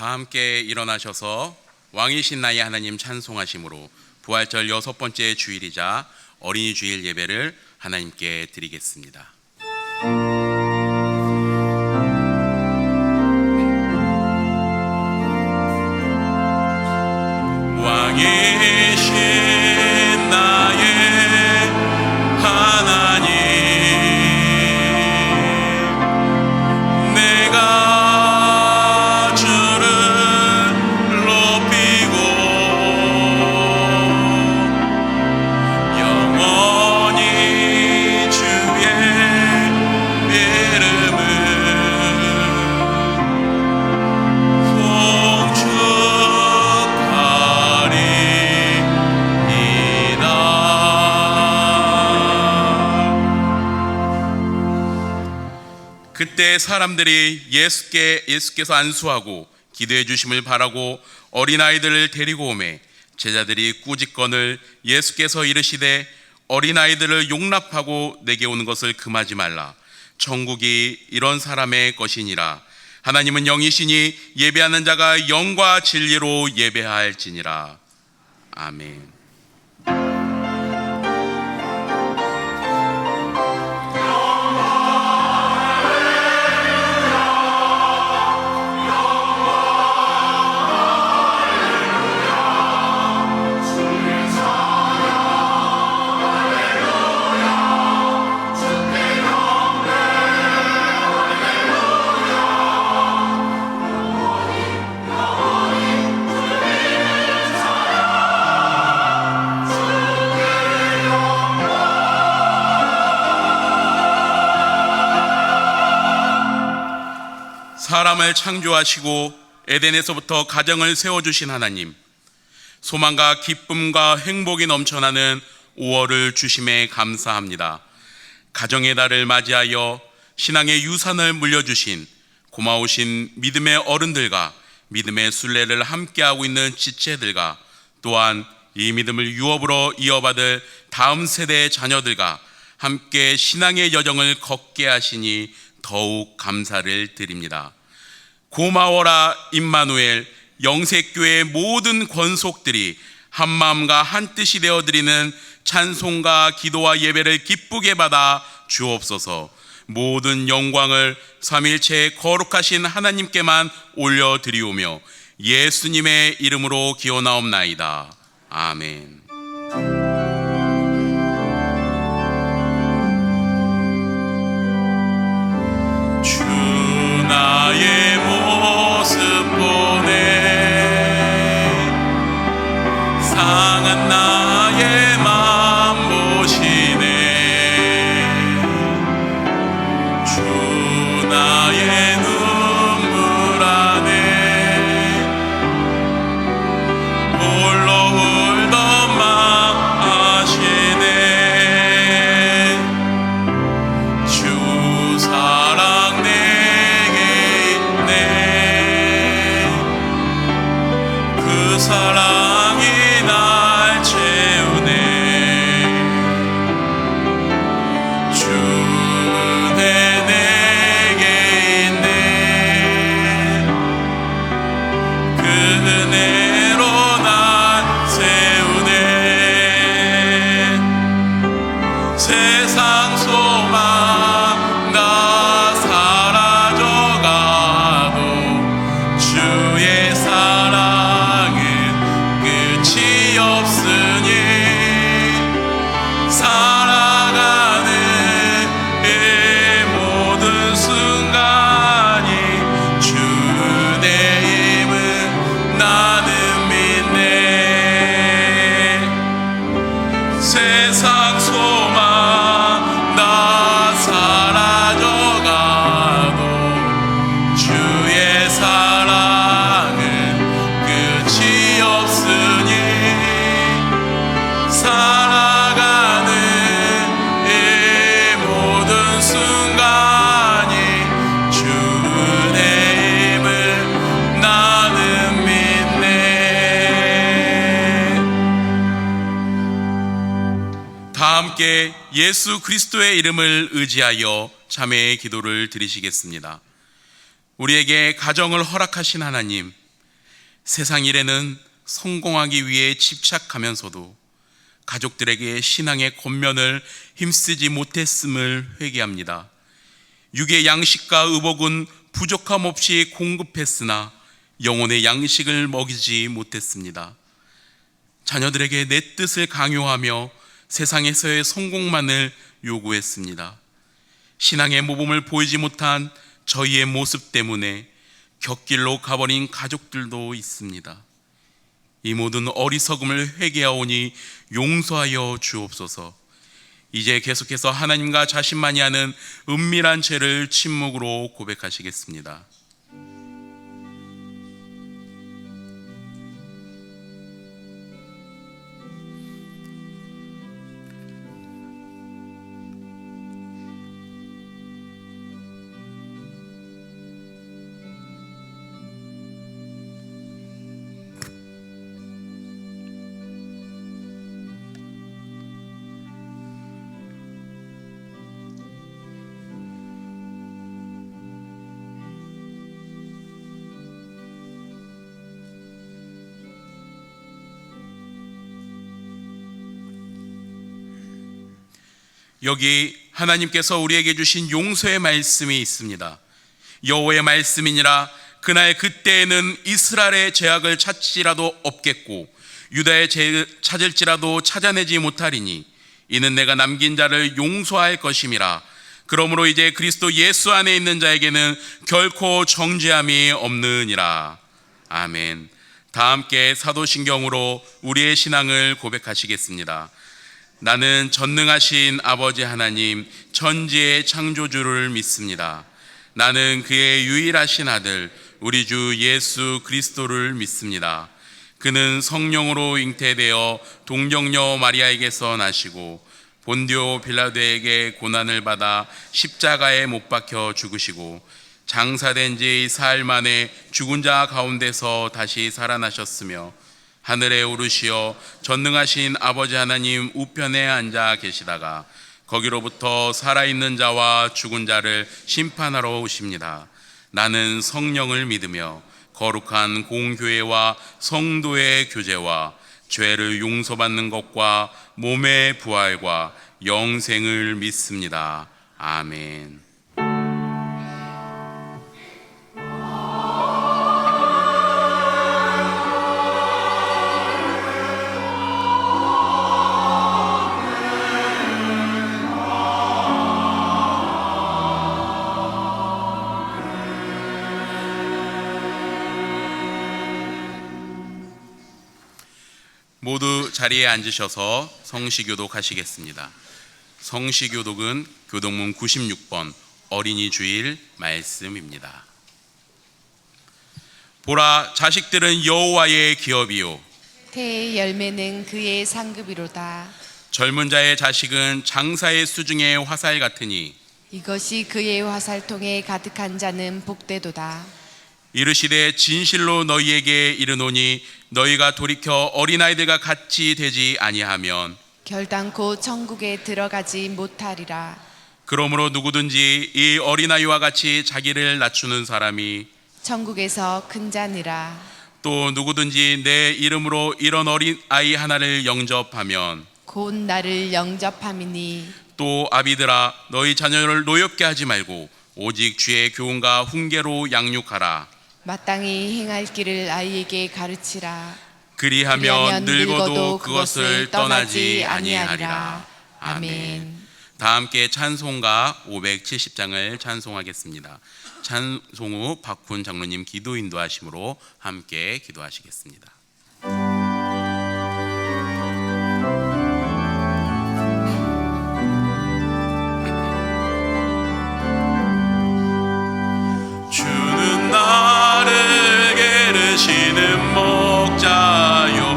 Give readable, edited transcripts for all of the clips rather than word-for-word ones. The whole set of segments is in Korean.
다 함께 일어나셔서 왕이신 나의 하나님 찬송하심으로 부활절 6번째 주일이자 어린이 주일 예배를 하나님께 드리겠습니다. 왕이신 나의 하나님, 내가 주를 높이고 영원히 주의 이름을 송축하리이다. 그때 사람들이 예수께서 안수하고 기도해 주심을 바라고 어린아이들을 데리고 오매 제자들이 꾸짖건을 예수께서 이르시되 어린아이들을 용납하고 내게 오는 것을 금하지 말라. 천국이 이런 사람의 것이니라. 하나님은 영이시니 예배하는 자가 영과 진리로 예배할지니라. 아멘. 사람을 창조하시고 에덴에서부터 가정을 세워주신 하나님, 소망과 기쁨과 행복이 넘쳐나는 5월을 주심에 감사합니다. 가정의 달을 맞이하여 신앙의 유산을 물려주신 고마우신 믿음의 어른들과 믿음의 순례를 함께하고 있는 지체들과 또한 이 믿음을 유업으로 이어받을 다음 세대의 자녀들과 함께 신앙의 여정을 걷게 하시니 더욱 감사를 드립니다. 고마워라 임마누엘, 영색교회의 모든 권속들이 한마음과 한뜻이 되어드리는 찬송과 기도와 예배를 기쁘게 받아 주옵소서. 모든 영광을 삼일체의 거룩하신 하나님께만 올려드리오며 예수님의 이름으로 기원하옵나이다. 아멘. 주 나의 모습 보내 상한 나의 맘 보시네. 주 나의 눈물 안에 홀로 울던 맘 아시네. 주 사랑 내게 있네. 그 사랑이 날 채우네. 주 은혜 내게 있네. 그 은혜로 날 세우네. 세상 소망 다 사라져가도 주의 사랑은 끝이 없으니 살아가는 이 모든 순간이 주 은혜임을 나는 믿네. 세상 소망 다 사라져가도 주의 사랑은 끝이 없으니 살아가는 이 모든 순간이 주 은혜임을 나는 믿네. 다 함께 예수 그리스도의 이름을 의지하여 참회의 기도를 드리시겠습니다. 우리에게 가정을 허락하신 하나님, 세상 일에는 성공하기 위해 집착하면서도 가족들에게 신앙의 권면을 힘쓰지 못했음을 회개합니다. 육의 양식과 의복은 부족함 없이 공급했으나 영혼의 양식을 먹이지 못했습니다. 자녀들에게 내 뜻을 강요하며 세상에서의 성공만을 요구했습니다. 신앙의 모범을 보이지 못한 저희의 모습 때문에 곁길로 가버린 가족들도 있습니다. 이 모든 어리석음을 회개하오니 용서하여 주옵소서. 이제 계속해서 하나님과 자신만이 아는 은밀한 죄를 침묵으로 고백하시겠습니다. 여기 하나님께서 우리에게 주신 용서의 말씀이 있습니다. 여호와의 말씀이니라. 그날 그때에는 이스라엘의 죄악을 찾지라도 없겠고 유다의 죄를 찾을지라도 찾아내지 못하리니 이는 내가 남긴 자를 용서할 것임이라. 그러므로 이제 그리스도 예수 안에 있는 자에게는 결코 정죄함이 없느니라. 아멘. 다 함께 사도신경으로 우리의 신앙을 고백하시겠습니다. 나는 전능하신 아버지 하나님 천지의 창조주를 믿습니다. 나는 그의 유일하신 아들 우리 주 예수 그리스도를 믿습니다. 그는 성령으로 잉태되어 동정녀 마리아에게서 나시고 본디오 빌라도에게 고난을 받아 십자가에 못 박혀 죽으시고 장사된 지 사흘 만에 죽은 자 가운데서 다시 살아나셨으며 하늘에 오르시어 전능하신 아버지 하나님 우편에 앉아 계시다가 거기로부터 살아있는 자와 죽은 자를 심판하러 오십니다. 나는 성령을 믿으며 거룩한 공교회와 성도의 교제와 죄를 용서받는 것과 몸의 부활과 영생을 믿습니다. 아멘. 모두 자리에 앉으셔서 성시교독 하시겠습니다. 성시교독은 교독문 96번 어린이 주일 말씀입니다. 보라, 자식들은 여호와의 기업이요 태의 열매는 그의 상급이로다. 젊은 자의 자식은 장사의 수중의 화살 같으니 이것이 그의 화살통에 가득한 자는 복되도다. 이르시되 진실로 너희에게 이르노니 너희가 돌이켜 어린아이들과 같이 되지 아니하면 결단코 천국에 들어가지 못하리라. 그러므로 누구든지 이 어린아이와 같이 자기를 낮추는 사람이 천국에서 큰 자니라. 또 누구든지 내 이름으로 이런 어린아이 하나를 영접하면 곧 나를 영접함이니. 또 아비들아, 너희 자녀를 노엽게 하지 말고 오직 주의 교훈과 훈계로 양육하라. 마땅히 행할 길을 아이에게 가르치라. 그리하면 늙어도 그것을 떠나지 아니하리라. 아멘. 다 함께 찬송가 570장을 찬송하겠습니다. 찬송 후 박훈 장로님 기도 인도하심으로 함께 기도하시겠습니다. 주는 나를 기르시는 목자요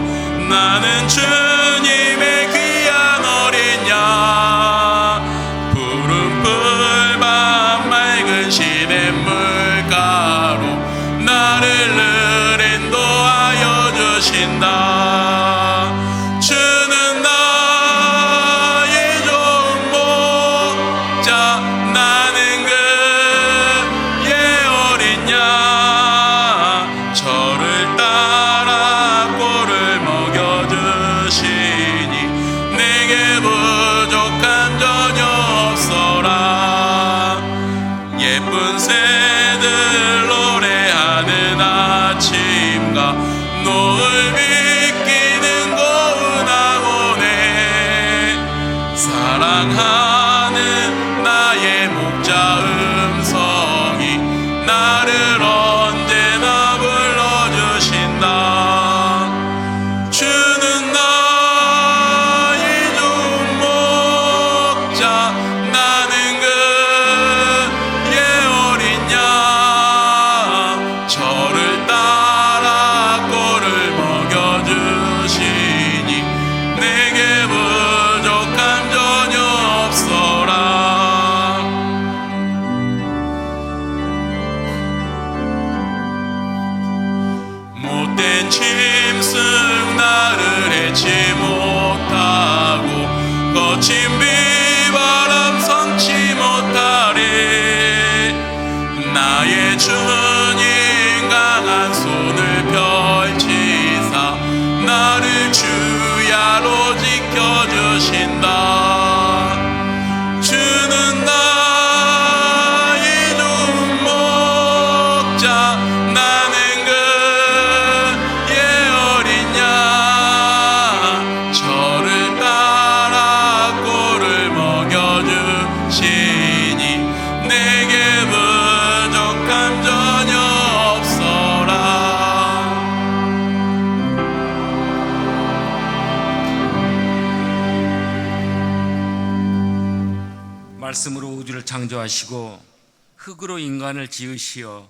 나는 주님의 귀한 어린 양 푸른 풀밭 맑은 시냇물가로 나를 늘 인도하여 사랑하는 나의 목자 음성이 나를 언제나 불러주신다. 주는 나의 좋은 목자, 나는 그의 어린 양. 저를 따라 꼴을 먹여주시니 내게 부족함 전혀 없어라. 못된 짐승 나를 해치 못하고 거친 비바람 성치 못하리. 나의 주님 강한 손을 펼치사 나를 주야로 지켜주신다. 주는 나의 좋은 목자, 나는 그의 어린 양. 저를 따라 꼴을 먹여주시니 내게 부족함 전혀 없어라. 말씀으로 우주를 창조하시고 흙으로 인간을 지으시어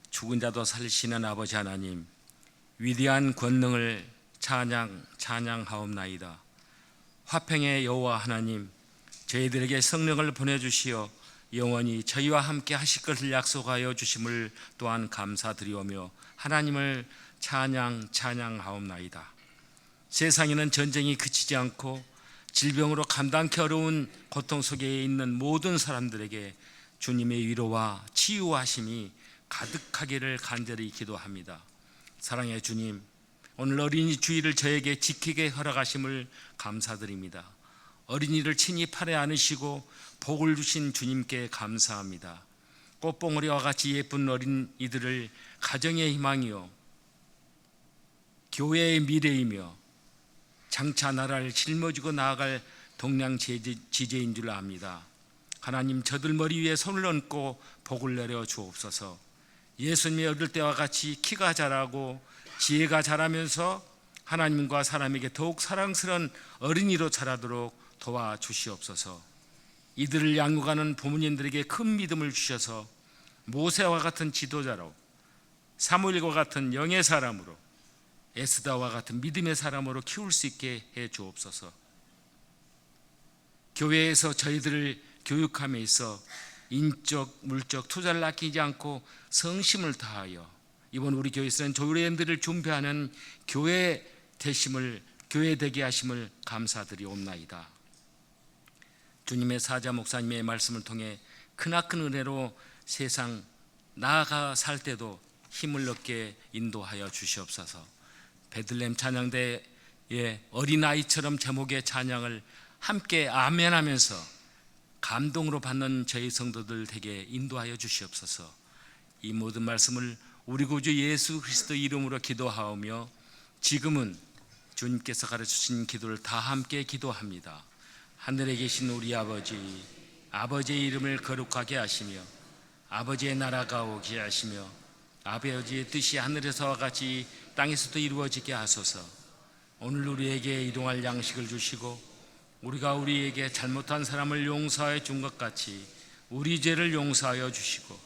죽은 자도 살리시는 아버지 하나님, 위대한 권능을 찬양하옵나이다. 화평의 여호와 하나님, 저희들에게 성령을 보내주시어 영원히 저희와 함께 하실 것을 약속하여 주심을 또한 감사드리오며 하나님을 찬양하옵나이다. 세상에는 전쟁이 그치지 않고 질병으로 감당케 어려운 고통 속에 있는 모든 사람들에게 주님의 위로와 치유하심이 가득하기를 간절히 기도합니다. 사랑의 주님, 오늘 어린이 주일을 저에게 지키게 허락하심을 감사드립니다. 어린이를 친히 팔에 안으시고 복을 주신 주님께 감사합니다. 꽃봉오리와 같이 예쁜 어린이들을 가정의 희망이요 교회의 미래이며 장차 나라를 짊어지고 나아갈 동량 지제인 줄 압니다. 하나님, 저들 머리 위에 손을 얹고 복을 내려 주옵소서. 예수님이 어릴 때와 같이 키가 자라고 지혜가 자라면서 하나님과 사람에게 더욱 사랑스러운 어린이로 자라도록 도와주시옵소서. 이들을 양육하는 부모님들에게 큰 믿음을 주셔서 모세와 같은 지도자로, 사무엘과 같은 영의 사람으로, 에스더와 같은 믿음의 사람으로 키울 수 있게 해 주옵소서. 교회에서 저희들을 교육함에 있어 인적, 물적 투자를 아끼지 않고 성심을 다하여 이번 우리 교회에서는 조례원들을 준비하는 교회 되게 하심을 감사드리옵나이다. 주님의 사자 목사님의 말씀을 통해 크나큰 은혜로 세상 나아가 살 때도 힘을 얻게 인도하여 주시옵소서. 베들레헴 찬양대의 어린아이처럼 제목의 찬양을 함께 아멘하면서 감동으로 받는 저희 성도들 되게 인도하여 주시옵소서. 이 모든 말씀을 우리 구주 예수 그리스도 이름으로 기도하오며 지금은 주님께서 가르치신 기도를 다 함께 기도합니다. 하늘에 계신 우리 아버지, 아버지의 이름을 거룩하게 하시며 아버지의 나라가 오게 하시며 아버지의 뜻이 하늘에서와 같이 땅에서도 이루어지게 하소서. 오늘 우리에게 일용할 양식을 주시고 우리가 우리에게 잘못한 사람을 용서하여 준 것 같이 우리 죄를 용서하여 주시고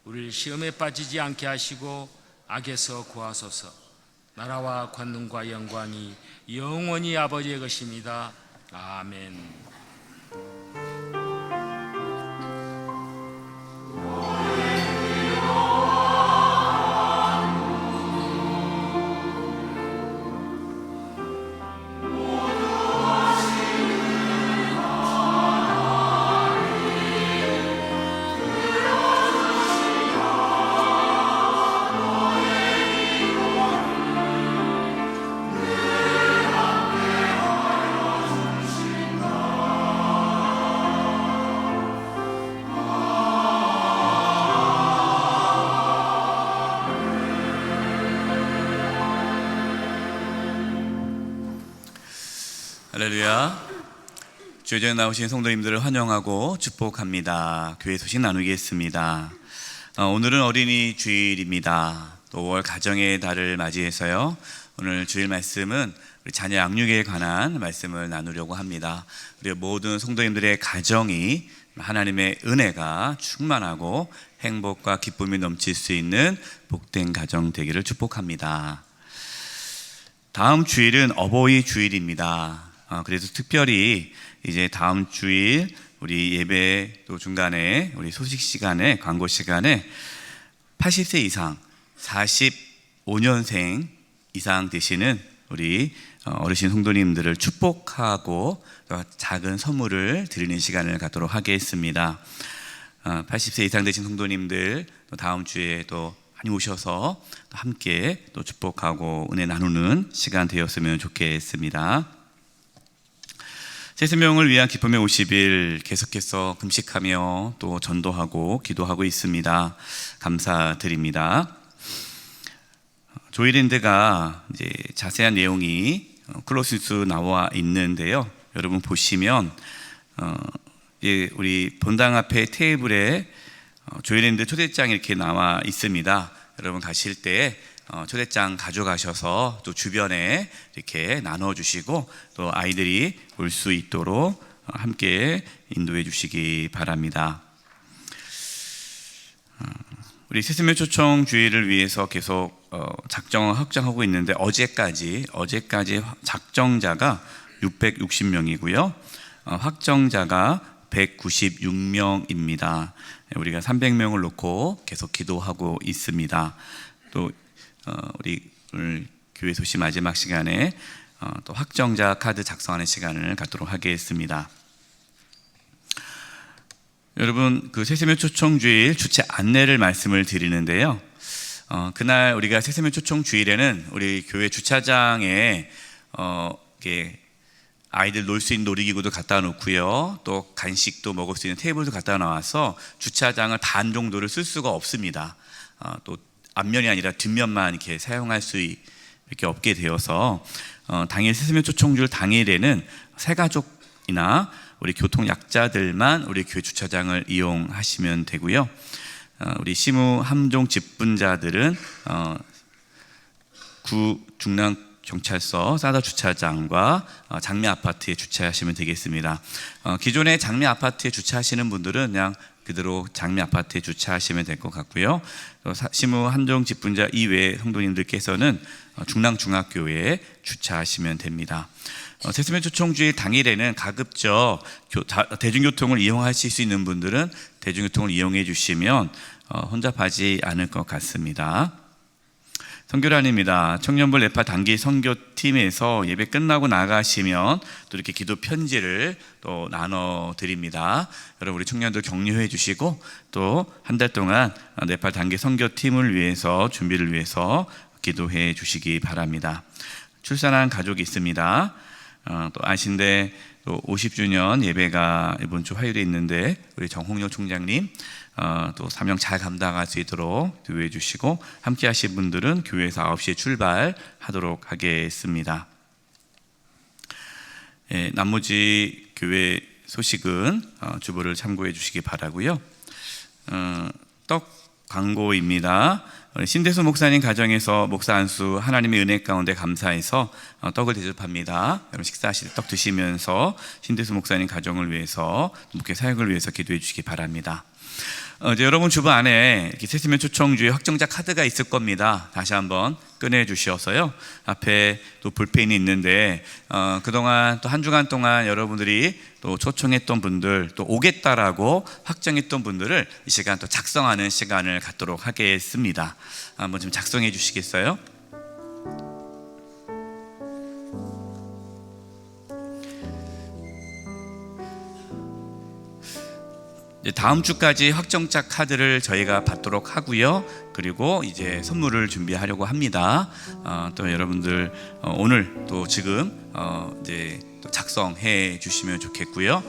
우리를 시험에 빠지지 않게 하시고 악에서 구하소서. 나라와 권능과 영광이 영원히 아버지의 것입니다. 아멘. 할렐루야. 주에 나오신 성도님들을 환영하고 축복합니다. 교회 소식 나누겠습니다. 오늘은 어린이 주일입니다. 또 5월 가정의 달을 맞이해서요. 오늘 주일 말씀은 우리 자녀 양육에 관한 말씀을 나누려고 합니다. 우리 모든 성도님들의 가정이 하나님의 은혜가 충만하고 행복과 기쁨이 넘칠 수 있는 복된 가정 되기를 축복합니다. 다음 주일은 어버이 주일입니다. 그래서 특별히 이제 다음 주일 우리 예배 또 중간에 우리 소식 시간에 광고 시간에 80세 이상 45년생 이상 되시는 우리 어르신 성도님들을 축복하고 작은 선물을 드리는 시간을 갖도록 하겠습니다. 80세 이상 되신 성도님들 또 다음 주에 또 많이 오셔서 함께 또 축복하고 은혜 나누는 시간 되었으면 좋겠습니다. 세세명을 위한 기쁨의 50일 계속해서 금식하며 또 전도하고 기도하고 있습니다. 감사드립니다. 조이랜드가 이제 자세한 내용이 클로시스 나와 있는데요. 여러분 보시면 우리 본당 앞에 테이블에 조이랜드 초대장이 이렇게 나와 있습니다. 여러분 가실 때 초대장 가져가셔서 또 주변에 이렇게 나눠주시고 또 아이들이 올 수 있도록 함께 인도해 주시기 바랍니다. 우리 세세명 초청 주일을 위해서 계속 확정하고 있는데 어제까지 작정자가 660명이고요. 확정자가 196명입니다. 우리가 300명을 놓고 계속 기도하고 있습니다. 또 우리 오늘 교회 소식 마지막 시간에 또 확정자 카드 작성하는 시간을 갖도록 하겠습니다. 여러분 그 세세명 초청 주일 주최 안내를 말씀을 드리는데요. 그날 우리가 세세명 초청 주일에는 우리 교회 주차장에 이렇게 아이들 놀 수 있는 놀이기구도 갖다 놓고요. 또 간식도 먹을 수 있는 테이블도 갖다 놔서 주차장을 반 정도를 쓸 수가 없습니다. 또 앞면이 아니라 뒷면만 이렇게 사용할 수 이렇게 없게 되어서 당일 세세명 초청주일 당일에는 새가족이나 우리 교통 약자들만 우리 교회 주차장을 이용하시면 되고요. 우리 시무 함종 직분자들은 구 중랑 경찰서 사다 주차장과 장미 아파트에 주차하시면 되겠습니다. 기존에 장미 아파트에 주차하시는 분들은 그냥 그대로 장미 아파트에 주차하시면 될 것 같고요. 시무 한종 직분자 이외의 성도님들께서는 중랑중학교에 주차하시면 됩니다. 세세명 초청주일 당일에는 가급적 대중교통을 이용하실 수 있는 분들은 대중교통을 이용해 주시면 혼잡하지 않을 것 같습니다. 선교란입니다. 청년부 레파 단기 선교팀에서 예배 끝나고 나가시면 또 이렇게 기도 편지를 또 나눠 드립니다. 여러분 우리 청년들 격려해 주시고 또 한 달 동안 네팔 단기 선교팀을 위해서 준비를 위해서 기도해 주시기 바랍니다. 출산한 가족이 있습니다. 또 아신데 또 50주년 예배가 이번 주 화요일에 있는데 우리 정홍영 총장님 또 사명 잘 감당할 수 있도록 기도해 주시고 함께 하신 분들은 교회에서 9시에 출발하도록 하겠습니다. 나머지 교회 소식은 주보를 참고해 주시기 바라고요. 떡 광고입니다. 신대수 목사님 가정에서 목사 안수 하나님의 은혜 가운데 감사해서 떡을 대접합니다. 여러분 식사하실 때 떡 드시면서 신대수 목사님 가정을 위해서 목회 사역을 위해서 기도해 주시기 바랍니다. 이제 여러분 주보 안에 이렇게 세세명 초청주의 확정자 카드가 있을 겁니다. 다시 한번 꺼내 주셔서요. 앞에 또 볼펜이 있는데 그동안 또 한 주간 동안 여러분들이 또 초청했던 분들 또 오겠다라고 확정했던 분들을 이 시간 또 작성하는 시간을 갖도록 하겠습니다. 한번 좀 작성해 주시겠어요? 다음 주까지 확정자 카드를 저희가 받도록 하고요. 그리고 이제 선물을 준비하려고 합니다. 또 여러분들 오늘 또 지금 이제 또 작성해 주시면 좋겠고요.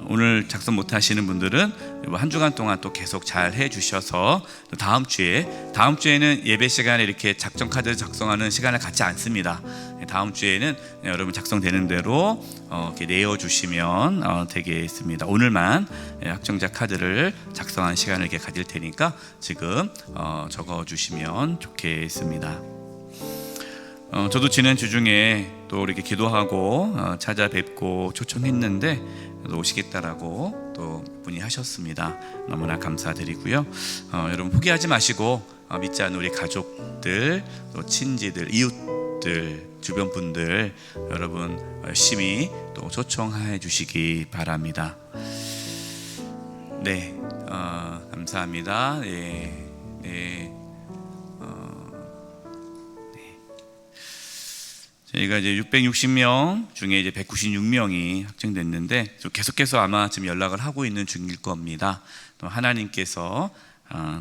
오늘 작성 못 하시는 분들은 한 주간 동안 또 계속 잘 해 주셔서 다음 주에는 예배 시간에 이렇게 작정 카드 작성하는 시간을 갖지 않습니다. 다음 주에는 여러분 작성되는 대로 이렇게 내어주시면 되겠습니다. 오늘만 확정자 카드를 작성한 시간을 이렇게 가질 테니까 지금 적어주시면 좋겠습니다. 저도 지난 주 중에 또 이렇게 기도하고 찾아뵙고 초청했는데 오시겠다라고 또 문의하셨습니다. 너무나 감사드리고요. 여러분 포기하지 마시고 믿지 않는 우리 가족들, 또 친지들, 이웃들, 주변 분들 여러분 열심히 또 초청해 주시기 바랍니다. 네, 감사합니다. 네. 저희가 이제 660명 중에 이제 196명이 확정됐는데 계속해서 아마 지금 연락을 하고 있는 중일 겁니다. 또 하나님께서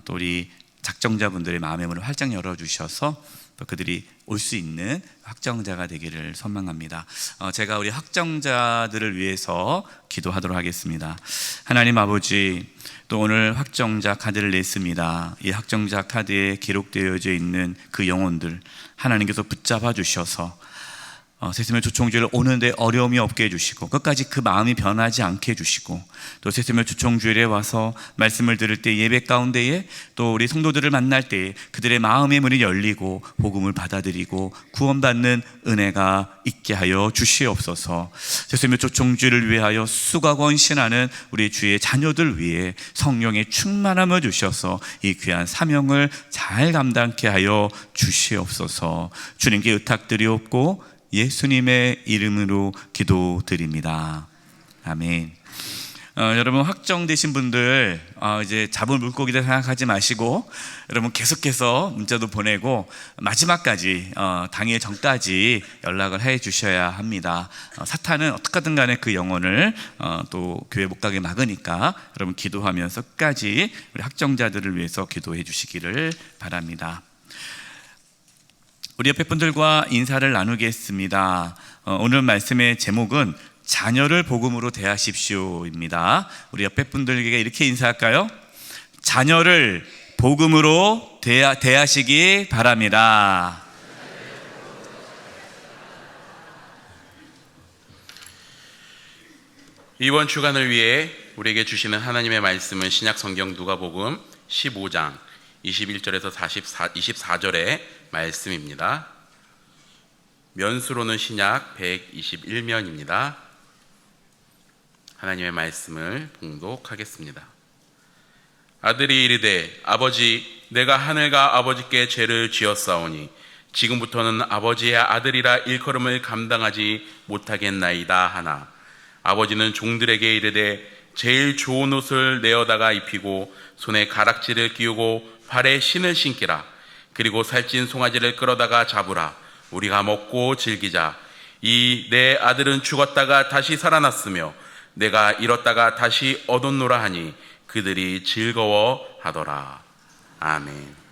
또 우리 작정자분들의 마음의 문을 활짝 열어주셔서 또 그들이 올 수 있는 확정자가 되기를 소망합니다. 제가 우리 확정자들을 위해서 기도하도록 하겠습니다. 하나님 아버지, 또 오늘 확정자 카드를 냈습니다. 이 확정자 카드에 기록되어져 있는 그 영혼들 하나님께서 붙잡아 주셔서 새수면 초청주일을 오는데 어려움이 없게 해주시고 끝까지 그 마음이 변하지 않게 해주시고 또 새수면 초청주일에 와서 말씀을 들을 때 예배 가운데에 또 우리 성도들을 만날 때 그들의 마음의 문이 열리고 복음을 받아들이고 구원받는 은혜가 있게 하여 주시옵소서. 새수면 초청주일을 위하여 수고하고 헌신하는 우리 주의 자녀들 위해 성령의 충만함을 주셔서 이 귀한 사명을 잘 감당케 하여 주시옵소서. 주님께 의탁드리옵고 예수님의 이름으로 기도드립니다. 아멘. 여러분 확정되신 분들 이제 잡은 물고기들 생각하지 마시고 여러분 계속해서 문자도 보내고 마지막까지 당일 전까지 연락을 해 주셔야 합니다. 사탄은 어떻게든 간에 그 영혼을 또 교회 못 가게 막으니까 여러분 기도하면서 끝까지 우리 확정자들을 위해서 기도해 주시기를 바랍니다. 우리 옆에 분들과 인사를 나누겠습니다. 오늘 말씀의 제목은 자녀를 복음으로 대하십시오입니다. 우리 옆에 분들에게 이렇게 인사할까요? 자녀를 복음으로 대하시기 바랍니다. 이번 주간을 위해 우리에게 주시는 하나님의 말씀은 신약 성경 누가복음 15장 21절에서 24절의 말씀입니다. 면수로는 신약 121면입니다. 하나님의 말씀을 봉독하겠습니다. 아들이 이르되 아버지, 내가 하늘과 아버지께 죄를 지었사오니 지금부터는 아버지의 아들이라 일컬음을 감당하지 못하겠나이다 하나, 아버지는 종들에게 이르되 제일 좋은 옷을 내어다가 입히고 손에 가락지를 끼우고 발에 신을 신기라. 그리고 살찐 송아지를 끌어다가 잡으라. 우리가 먹고 즐기자. 이 내 아들은 죽었다가 다시 살아났으며 내가 잃었다가 다시 얻었노라 하니 그들이 즐거워하더라. 아멘.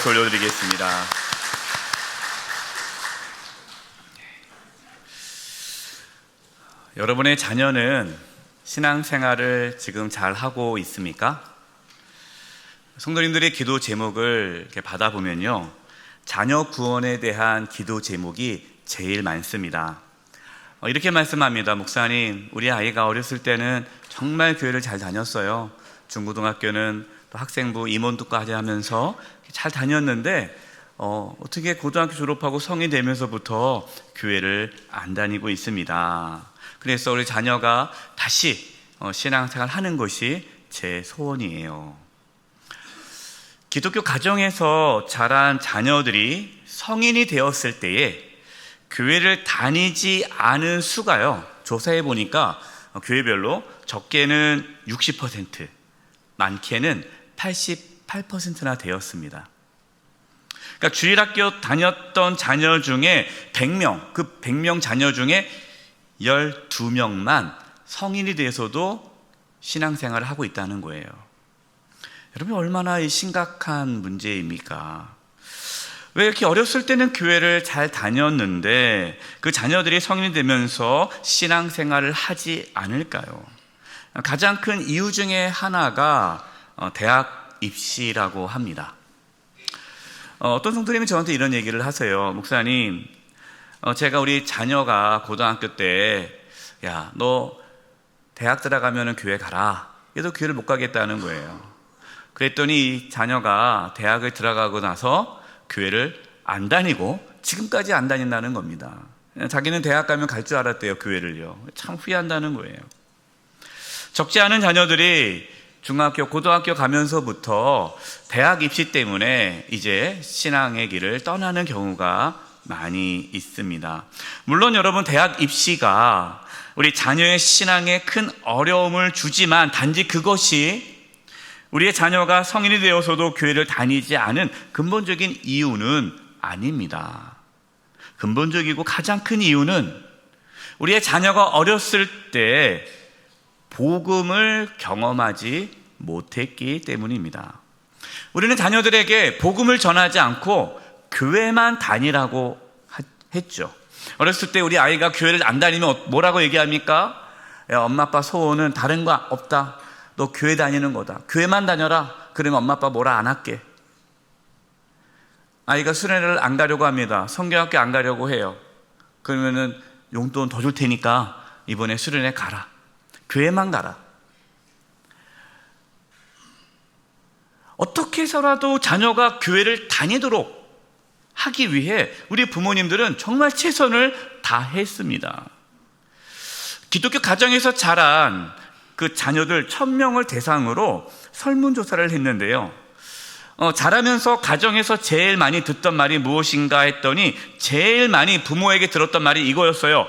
올려드리겠습니다. 여러분의 자녀는 신앙생활을 지금 잘 하고 있습니까? 성도님들의 기도 제목을 이렇게 받아보면요, 자녀 구원에 대한 기도 제목이 제일 많습니다. 이렇게 말씀합니다. 목사님, 우리 아이가 어렸을 때는 정말 교회를 잘 다녔어요. 중고등학교는 또 학생부 임원도까지 하면서 잘 다녔는데 어떻게 고등학교 졸업하고 성인 되면서부터 교회를 안 다니고 있습니다. 그래서 우리 자녀가 다시 신앙생활 하는 것이 제 소원이에요. 기독교 가정에서 자란 자녀들이 성인이 되었을 때에 교회를 다니지 않은 수가요, 조사해 보니까 교회별로 적게는 60%, 많게는 88%나 되었습니다. 그러니까 주일학교 다녔던 자녀 중에 100명, 그 100명 자녀 중에 12명만 성인이 돼서도 신앙생활을 하고 있다는 거예요. 여러분, 얼마나 심각한 문제입니까? 왜 이렇게 어렸을 때는 교회를 잘 다녔는데 그 자녀들이 성인이 되면서 신앙생활을 하지 않을까요? 가장 큰 이유 중에 하나가 대학 입시라고 합니다. 어떤 성도님이 저한테 이런 얘기를 하세요. 목사님, 제가 우리 자녀가 고등학교 때 야, 너 대학 들어가면 교회 가라. 얘도 교회를 못 가겠다는 거예요. 그랬더니 이 자녀가 대학을 들어가고 나서 교회를 안 다니고 지금까지 안 다닌다는 겁니다. 자기는 대학 가면 갈 줄 알았대요, 교회를요. 참 후회한다는 거예요. 적지 않은 자녀들이 중학교, 고등학교 가면서부터 대학 입시 때문에 이제 신앙의 길을 떠나는 경우가 많이 있습니다. 물론 여러분, 대학 입시가 우리 자녀의 신앙에 큰 어려움을 주지만 단지 그것이 우리의 자녀가 성인이 되어서도 교회를 다니지 않은 근본적인 이유는 아닙니다. 근본적이고 가장 큰 이유는 우리의 자녀가 어렸을 때 복음을 경험하지 못했기 때문입니다. 우리는 자녀들에게 복음을 전하지 않고 교회만 다니라고 했죠. 어렸을 때 우리 아이가 교회를 안 다니면 뭐라고 얘기합니까? 야, 엄마 아빠 소원은 다른 거 없다. 너 교회 다니는 거다. 교회만 다녀라. 그러면 엄마 아빠 뭐라 안 할게. 아이가 수련회를 안 가려고 합니다. 성경학교 안 가려고 해요. 그러면은 용돈 더 줄 테니까 이번에 수련회 가라. 교회만 가라. 어떻게 해서라도 자녀가 교회를 다니도록 하기 위해 우리 부모님들은 정말 최선을 다했습니다. 기독교 가정에서 자란 그 자녀들 1000명을 대상으로 설문조사를 했는데요. 자라면서 가정에서 제일 많이 듣던 말이 무엇인가 했더니 제일 많이 부모에게 들었던 말이 이거였어요.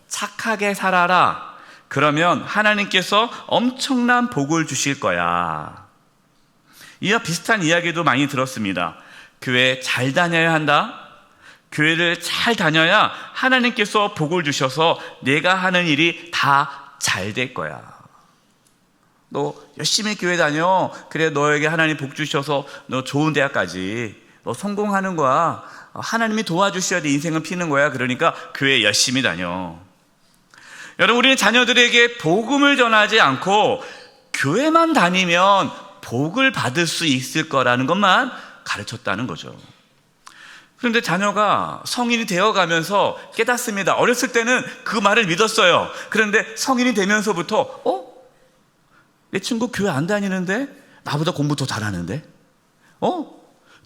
착하게 살아라. 그러면 하나님께서 엄청난 복을 주실 거야. 이와 비슷한 이야기도 많이 들었습니다. 교회 잘 다녀야 한다. 교회를 잘 다녀야 하나님께서 복을 주셔서 내가 하는 일이 다 잘 될 거야. 너 열심히 교회 다녀. 그래, 너에게 하나님 복 주셔서 너 좋은 대학까지 너 성공하는 거야. 하나님이 도와주셔야 돼. 인생은 피는 거야. 그러니까 교회 열심히 다녀. 여러분, 우리는 자녀들에게 복음을 전하지 않고 교회만 다니면 복을 받을 수 있을 거라는 것만 가르쳤다는 거죠. 그런데 자녀가 성인이 되어가면서 깨닫습니다. 어렸을 때는 그 말을 믿었어요. 그런데 성인이 되면서부터 내 친구 교회 안 다니는데 나보다 공부 더 잘하는데?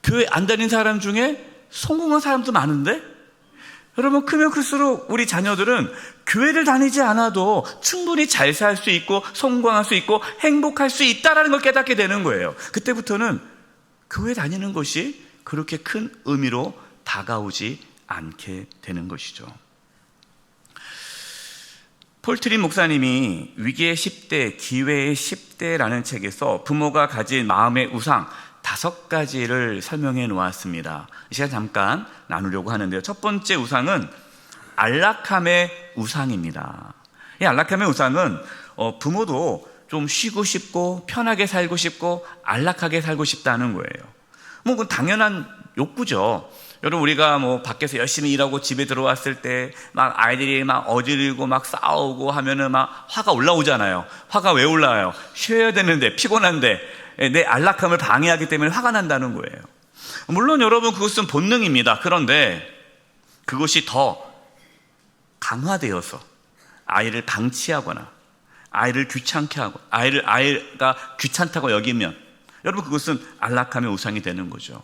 교회 안 다닌 사람 중에 성공한 사람도 많은데? 여러분, 크면 클수록 우리 자녀들은 교회를 다니지 않아도 충분히 잘 살 수 있고 성공할 수 있고 행복할 수 있다는 걸 깨닫게 되는 거예요. 그때부터는 교회 다니는 것이 그렇게 큰 의미로 다가오지 않게 되는 것이죠. 폴 트린 목사님이 위기의 10대, 기회의 10대라는 책에서 부모가 가진 마음의 우상 5가지를 설명해 놓았습니다. 이 시간 잠깐 나누려고 하는데요. 첫 번째 우상은 안락함의 우상입니다. 이 안락함의 우상은 부모도 좀 쉬고 싶고 편하게 살고 싶고 안락하게 살고 싶다는 거예요. 그건 당연한 욕구죠. 여러분, 우리가 뭐 밖에서 열심히 일하고 집에 들어왔을 때 막 아이들이 막 어지르고 막 싸우고 하면은 막 화가 올라오잖아요. 화가 왜 올라와요? 쉬어야 되는데, 피곤한데 내 안락함을 방해하기 때문에 화가 난다는 거예요. 물론 여러분, 그것은 본능입니다. 그런데 그것이 더 강화되어서 아이를 방치하거나 아이를 귀찮게 하고 아이가 귀찮다고 여기면 여러분, 그것은 안락함의 우상이 되는 거죠.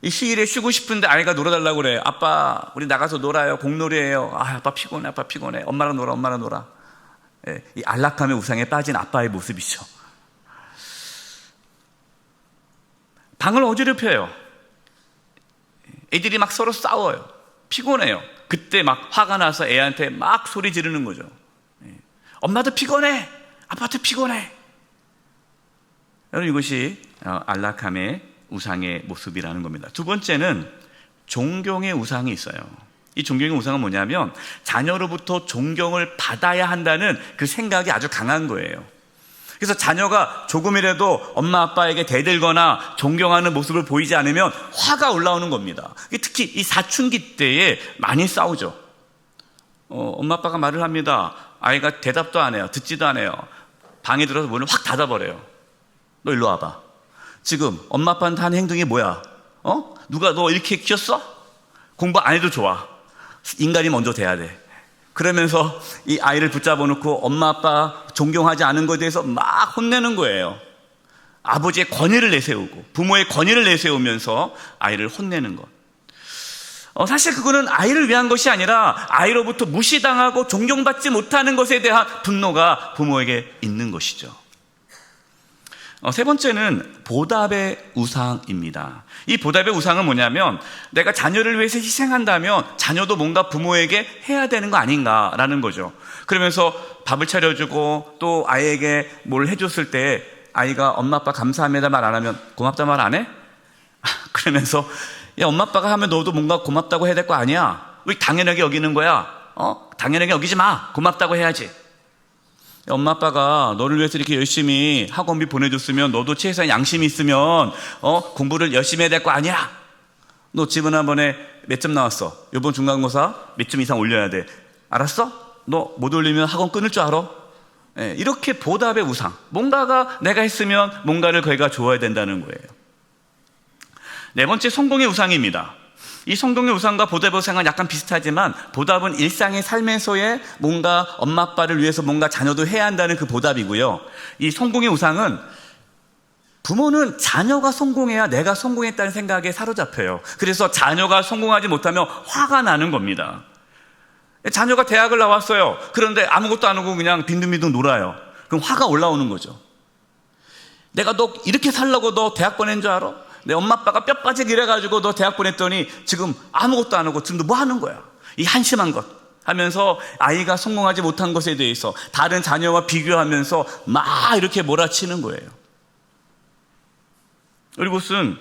이 휴일에 쉬고 싶은데 아이가 놀아달라고 그래요. 아빠, 우리 나가서 놀아요. 공놀이해요. 아빠 피곤해, 아빠 피곤해. 엄마랑 놀아, 엄마랑 놀아. 예, 이 안락함의 우상에 빠진 아빠의 모습이죠. 방을 어지럽혀요. 애들이 막 서로 싸워요. 피곤해요. 그때 막 화가 나서 애한테 막 소리 지르는 거죠. 엄마도 피곤해, 아빠도 피곤해. 여러분, 이것이 안락함의 우상의 모습이라는 겁니다. 두 번째는 존경의 우상이 있어요. 이 존경의 우상은 뭐냐면 자녀로부터 존경을 받아야 한다는 그 생각이 아주 강한 거예요. 그래서 자녀가 조금이라도 엄마 아빠에게 대들거나 존경하는 모습을 보이지 않으면 화가 올라오는 겁니다. 특히 이 사춘기 때에 많이 싸우죠. 엄마 아빠가 말을 합니다. 아이가 대답도 안 해요. 듣지도 안 해요. 방에 들어서 문을 확 닫아버려요. 너 일로 와봐. 지금 엄마 아빠한테 하는 행동이 뭐야? 누가 너 이렇게 키웠어? 공부 안 해도 좋아. 인간이 먼저 돼야 돼. 그러면서 이 아이를 붙잡아 놓고 엄마 아빠 존경하지 않은 것에 대해서 막 혼내는 거예요. 아버지의 권위를 내세우고 부모의 권위를 내세우면서 아이를 혼내는 것. 사실 그거는 아이를 위한 것이 아니라 아이로부터 무시당하고 존경받지 못하는 것에 대한 분노가 부모에게 있는 것이죠. 세 번째는 보답의 우상입니다. 이 보답의 우상은 뭐냐면 내가 자녀를 위해서 희생한다면 자녀도 뭔가 부모에게 해야 되는 거 아닌가라는 거죠. 그러면서 밥을 차려주고 또 아이에게 뭘 해줬을 때 아이가 엄마 아빠 감사합니다 말 안 하면 고맙다 말 안 해? 그러면서 야, 엄마 아빠가 하면 너도 뭔가 고맙다고 해야 될 거 아니야? 왜 당연하게 여기는 거야? 당연하게 여기지 마. 고맙다고 해야지. 엄마 아빠가 너를 위해서 이렇게 열심히 학원비 보내줬으면 너도 최소한 양심이 있으면 공부를 열심히 해야 될 거 아니야. 너 지난번에 몇 점 나왔어? 이번 중간고사 몇 점 이상 올려야 돼. 알았어? 너 못 올리면 학원 끊을 줄 알아? 이렇게 보답의 우상, 뭔가가 내가 했으면 뭔가를 그애가 좋아야 된다는 거예요. 네 번째, 성공의 우상입니다. 이 성공의 우상과 보답의 우상은 약간 비슷하지만 보답은 일상의 삶에서의 뭔가 엄마 아빠를 위해서 뭔가 자녀도 해야 한다는 그 보답이고요. 이 성공의 우상은 부모는 자녀가 성공해야 내가 성공했다는 생각에 사로잡혀요. 그래서 자녀가 성공하지 못하면 화가 나는 겁니다. 자녀가 대학을 나왔어요. 그런데 아무것도 안 하고 그냥 빈둥빈둥 놀아요. 그럼 화가 올라오는 거죠. 내가 너 이렇게 살라고 너 대학 보낸 줄 알아? 내 엄마 아빠가 뼈 빠지게 일해가지고 너 대학 보냈더니 지금 아무것도 안 하고 지금 너 뭐 하는 거야? 이 한심한 것 하면서 아이가 성공하지 못한 것에 대해서 다른 자녀와 비교하면서 막 이렇게 몰아치는 거예요. 그리고 그것은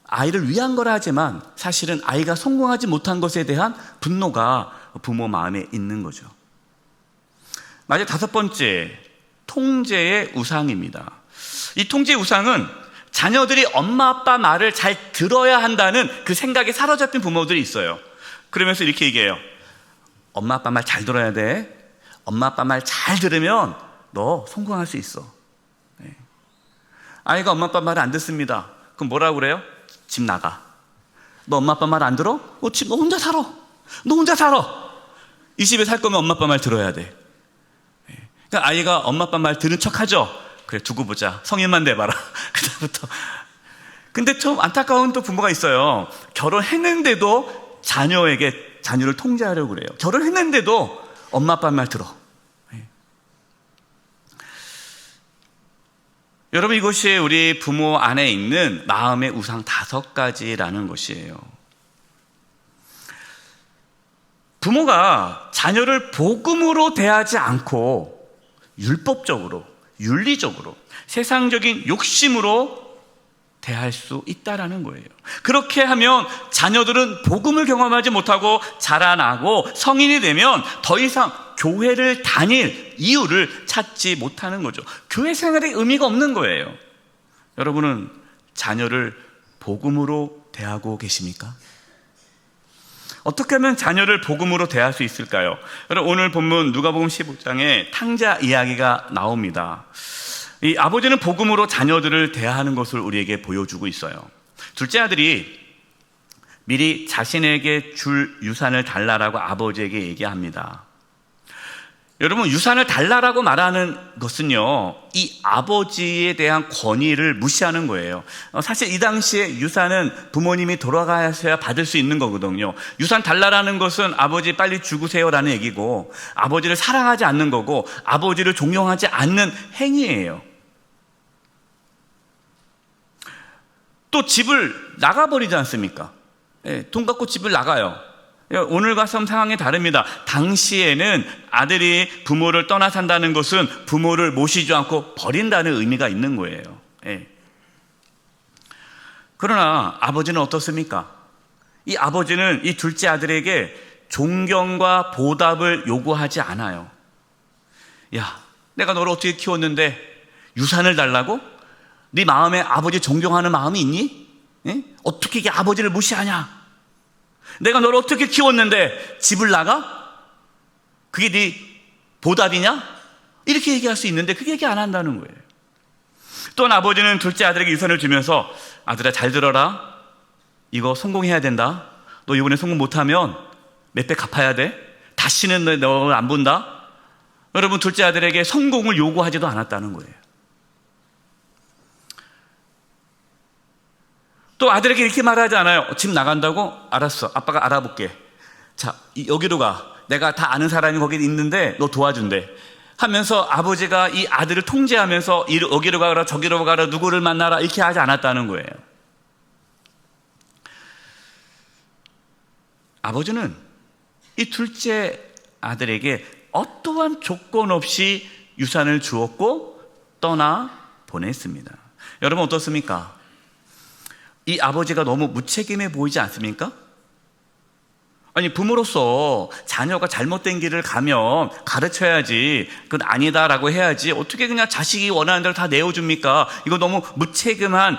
아이를 위한 거라 하지만 사실은 아이가 성공하지 못한 것에 대한 분노가 부모 마음에 있는 거죠. 마지막 다섯 번째, 통제의 우상입니다. 이 통제의 우상은 자녀들이 엄마 아빠 말을 잘 들어야 한다는 그 생각에 사로잡힌 부모들이 있어요. 그러면서 이렇게 얘기해요. 엄마 아빠 말 잘 들어야 돼. 엄마 아빠 말 잘 들으면 너 성공할 수 있어. 아이가 엄마 아빠 말을 안 듣습니다. 그럼 뭐라고 그래요? 집 나가. 너 엄마 아빠 말 안 들어? 집 너 혼자 살아. 너 혼자 살아. 이 집에 살 거면 엄마 아빠 말 들어야 돼. 그러니까 아이가 엄마 아빠 말 들은 척하죠. 그래, 두고 보자. 성인만 돼봐라. 그다음부터. 근데 좀 안타까운 또 부모가 있어요. 결혼했는데도 자녀를 통제하려고 그래요. 결혼했는데도 엄마 아빠 말 들어. 여러분, 이것이 우리 부모 안에 있는 마음의 우상 5가지라는 것이에요. 부모가 자녀를 복음으로 대하지 않고 율법적으로, 윤리적으로, 세상적인 욕심으로 대할 수 있다라는 거예요. 그렇게 하면 자녀들은 복음을 경험하지 못하고 자라나고 성인이 되면 더 이상 교회를 다닐 이유를 찾지 못하는 거죠. 교회 생활에 의미가 없는 거예요. 여러분은 자녀를 복음으로 대하고 계십니까? 어떻게 하면 자녀를 복음으로 대할 수 있을까요? 여러분, 오늘 본문 누가복음 15장에 탕자 이야기가 나옵니다. 이 아버지는 복음으로 자녀들을 대하는 것을 우리에게 보여주고 있어요. 둘째 아들이 미리 자신에게 줄 유산을 달라라고 아버지에게 얘기합니다. 여러분, 유산을 달라라고 말하는 것은요, 이 아버지에 대한 권위를 무시하는 거예요. 사실 이 당시에 유산은 부모님이 돌아가셔야 받을 수 있는 거거든요. 유산 달라라는 것은 아버지 빨리 죽으세요라는 얘기고, 아버지를 사랑하지 않는 거고, 아버지를 존경하지 않는 행위예요. 또 집을 나가버리지 않습니까? 돈 갖고 집을 나가요. 오늘과 상황이 다릅니다. 당시에는 아들이 부모를 떠나 산다는 것은 부모를 모시지 않고 버린다는 의미가 있는 거예요. 그러나 아버지는 어떻습니까? 이 아버지는 이 둘째 아들에게 존경과 보답을 요구하지 않아요. 야, 내가 너를 어떻게 키웠는데 유산을 달라고? 네 마음에 아버지 존경하는 마음이 있니? 어떻게 이게 아버지를 무시하냐? 내가 너를 어떻게 키웠는데 집을 나가? 그게 네 보답이냐? 이렇게 얘기할 수 있는데 그게 얘기 안 한다는 거예요. 또한 아버지는 둘째 아들에게 유산을 주면서 아들아, 잘 들어라. 이거 성공해야 된다. 너 이번에 성공 못하면 몇 배 갚아야 돼. 다시는 너를 안 본다. 여러분, 둘째 아들에게 성공을 요구하지도 않았다는 거예요. 또 아들에게 이렇게 말하지 않아요. 집 나간다고? 알았어, 아빠가 알아볼게. 자, 여기로 가. 내가 다 아는 사람이 거기 있는데 너 도와준대 하면서 아버지가 이 아들을 통제하면서 여기로 가라 저기로 가라 누구를 만나라 이렇게 하지 않았다는 거예요. 아버지는 이 둘째 아들에게 어떠한 조건 없이 유산을 주었고 떠나 보냈습니다. 여러분, 어떻습니까? 이 아버지가 너무 무책임해 보이지 않습니까? 아니, 부모로서 자녀가 잘못된 길을 가면 가르쳐야지, 그건 아니다라고 해야지, 어떻게 그냥 자식이 원하는 대로 다 내어줍니까? 이거 너무 무책임한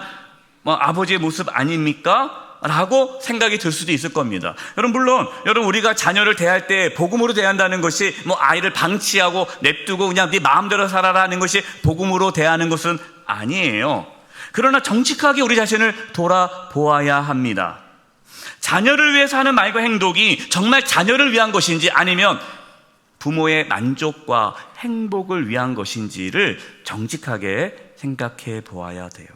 아버지의 모습 아닙니까? 라고 생각이 들 수도 있을 겁니다. 물론 우리가 자녀를 대할 때 복음으로 대한다는 것이 아이를 방치하고 냅두고 그냥 네 마음대로 살아라는 것이 복음으로 대하는 것은 아니에요. 그러나 정직하게 우리 자신을 돌아보아야 합니다. 자녀를 위해서 하는 말과 행동이 정말 자녀를 위한 것인지 아니면 부모의 만족과 행복을 위한 것인지를 정직하게 생각해 보아야 돼요.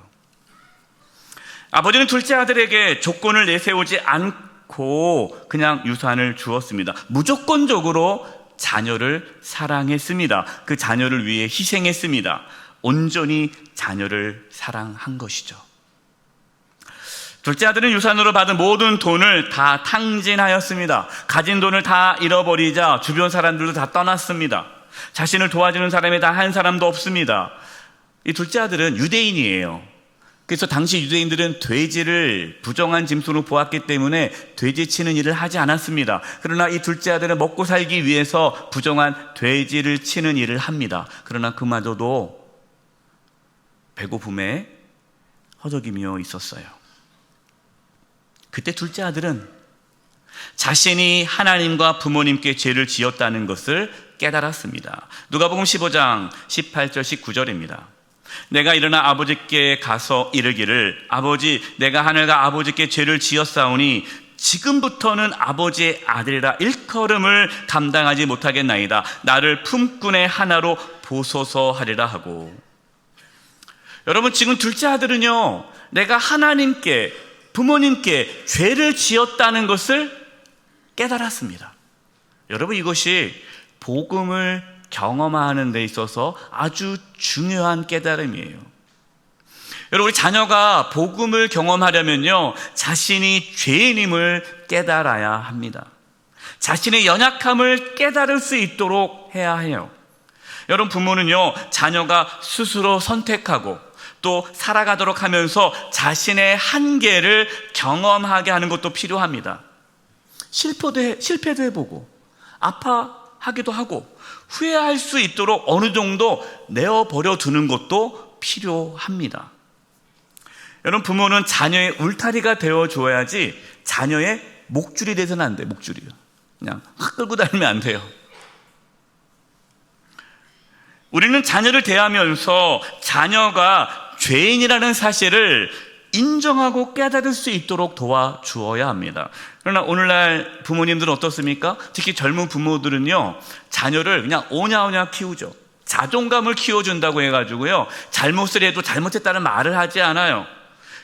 아버지는 둘째 아들에게 조건을 내세우지 않고 그냥 유산을 주었습니다. 무조건적으로 자녀를 사랑했습니다. 그 자녀를 위해 희생했습니다. 온전히 자녀를 사랑한 것이죠. 둘째 아들은 유산으로 받은 모든 돈을 다 탕진하였습니다. 가진 돈을 다 잃어버리자 주변 사람들도 다 떠났습니다. 자신을 도와주는 사람이 다 한 사람도 없습니다. 이 둘째 아들은 유대인이에요. 그래서 당시 유대인들은 돼지를 부정한 짐승으로 보았기 때문에 돼지 치는 일을 하지 않았습니다. 그러나 이 둘째 아들은 먹고 살기 위해서 부정한 돼지를 치는 일을 합니다. 그러나 그마저도 배고픔에 허덕이며 있었어요. 그때 둘째 아들은 자신이 하나님과 부모님께 죄를 지었다는 것을 깨달았습니다. 누가복음 15장 18절 19절입니다. 내가 일어나 아버지께 가서 이르기를 아버지, 내가 하늘과 아버지께 죄를 지었사오니 지금부터는 아버지의 아들이라 일컬음을 감당하지 못하겠나이다. 나를 품꾼의 하나로 보소서 하리라 하고. 여러분, 지금 둘째 아들은요, 내가 하나님께 부모님께 죄를 지었다는 것을 깨달았습니다. 여러분, 이것이 복음을 경험하는 데 있어서 아주 중요한 깨달음이에요. 여러분, 우리 자녀가 복음을 경험하려면요, 자신이 죄인임을 깨달아야 합니다. 자신의 연약함을 깨달을 수 있도록 해야 해요. 여러분, 부모는요, 자녀가 스스로 선택하고 또 살아가도록 하면서 자신의 한계를 경험하게 하는 것도 필요합니다. 실패도 해보고 아파하기도 하고 후회할 수 있도록 어느 정도 내어버려 두는 것도 필요합니다. 여러분, 부모는 자녀의 울타리가 되어 줘야지 자녀의 목줄이 돼서는 안 돼요. 목줄이요. 그냥 확 끌고 다니면 안 돼요. 우리는 자녀를 대하면서 자녀가 죄인이라는 사실을 인정하고 깨달을 수 있도록 도와주어야 합니다. 그러나 오늘날 부모님들은 어떻습니까? 특히 젊은 부모들은요, 자녀를 그냥 오냐오냐 키우죠. 자존감을 키워준다고 해가지고요, 잘못을 해도 잘못했다는 말을 하지 않아요.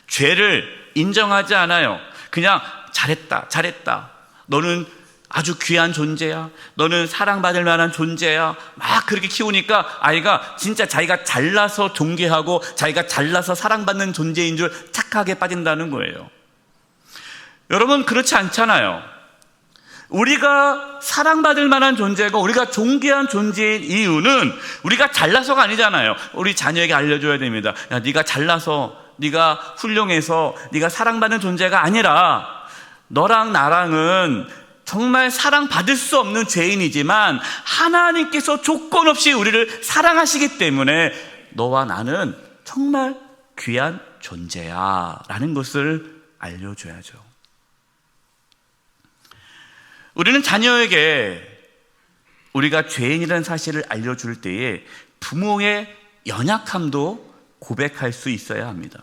죄를 인정하지 않아요. 그냥 잘했다. 너는 아주 귀한 존재야. 너는 사랑받을 만한 존재야. 막 그렇게 키우니까 아이가 진짜 자기가 잘나서 존귀하고 자기가 잘나서 사랑받는 존재인 줄 착하게 빠진다는 거예요. 여러분, 그렇지 않잖아요. 우리가 사랑받을 만한 존재고 우리가 존귀한 존재인 이유는 우리가 잘나서가 아니잖아요. 우리 자녀에게 알려줘야 됩니다. 야, 네가 잘나서, 네가 훌륭해서, 네가 사랑받는 존재가 아니라 너랑 나랑은 정말 사랑받을 수 없는 죄인이지만 하나님께서 조건 없이 우리를 사랑하시기 때문에 너와 나는 정말 귀한 존재야 라는 것을 알려줘야죠. 우리는 자녀에게 우리가 죄인이라는 사실을 알려줄 때에 부모의 연약함도 고백할 수 있어야 합니다.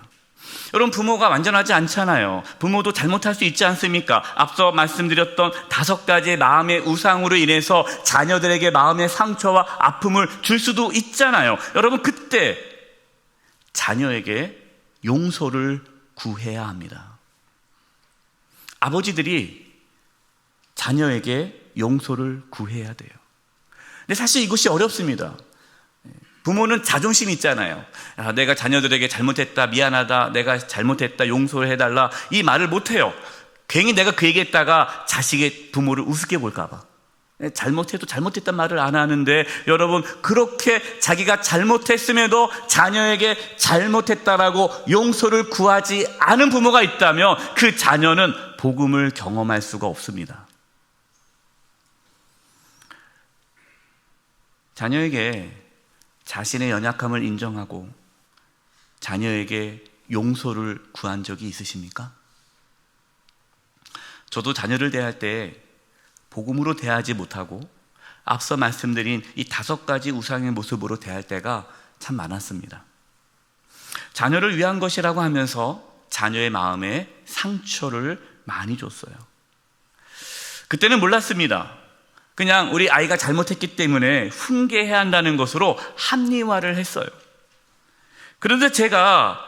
여러분, 부모가 완전하지 않잖아요. 부모도 잘못할 수 있지 않습니까? 앞서 말씀드렸던 5가지의 마음의 우상으로 인해서 자녀들에게 마음의 상처와 아픔을 줄 수도 있잖아요. 여러분, 그때 자녀에게 용서를 구해야 합니다. 아버지들이 자녀에게 용서를 구해야 돼요. 근데 사실 이것이 어렵습니다. 부모는 자존심이 있잖아요. 야, 내가 자녀들에게 잘못했다, 미안하다, 내가 잘못했다, 용서를 해달라, 이 말을 못해요. 괜히 내가 그 얘기했다가 자식의 부모를 우습게 볼까봐. 잘못해도 잘못했단 말을 안 하는데, 여러분, 그렇게 자기가 잘못했음에도 자녀에게 잘못했다라고 용서를 구하지 않은 부모가 있다면 그 자녀는 복음을 경험할 수가 없습니다. 자녀에게 자신의 연약함을 인정하고 자녀에게 용서를 구한 적이 있으십니까? 저도 자녀를 대할 때 복음으로 대하지 못하고 앞서 말씀드린 이 5가지 우상의 모습으로 대할 때가 참 많았습니다. 자녀를 위한 것이라고 하면서 자녀의 마음에 상처를 많이 줬어요. 그때는 몰랐습니다. 그냥 우리 아이가 잘못했기 때문에 훈계해야 한다는 것으로 합리화를 했어요. 그런데 제가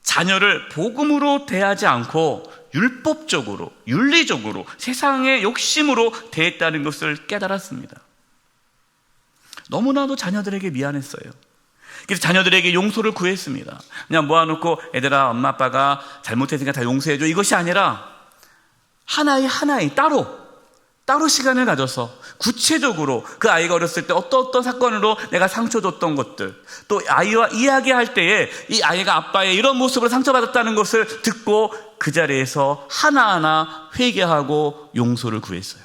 자녀를 복음으로 대하지 않고 율법적으로, 윤리적으로, 세상의 욕심으로 대했다는 것을 깨달았습니다. 너무나도 자녀들에게 미안했어요. 그래서 자녀들에게 용서를 구했습니다. 그냥 모아놓고 애들아, 엄마 아빠가 잘못했으니까 다 용서해줘, 이것이 아니라 하나의 따로 시간을 가져서 구체적으로 그 아이가 어렸을 때 어떤 사건으로 내가 상처 줬던 것들, 또 아이와 이야기할 때에 이 아이가 아빠의 이런 모습으로 상처받았다는 것을 듣고 그 자리에서 하나하나 회개하고 용서를 구했어요.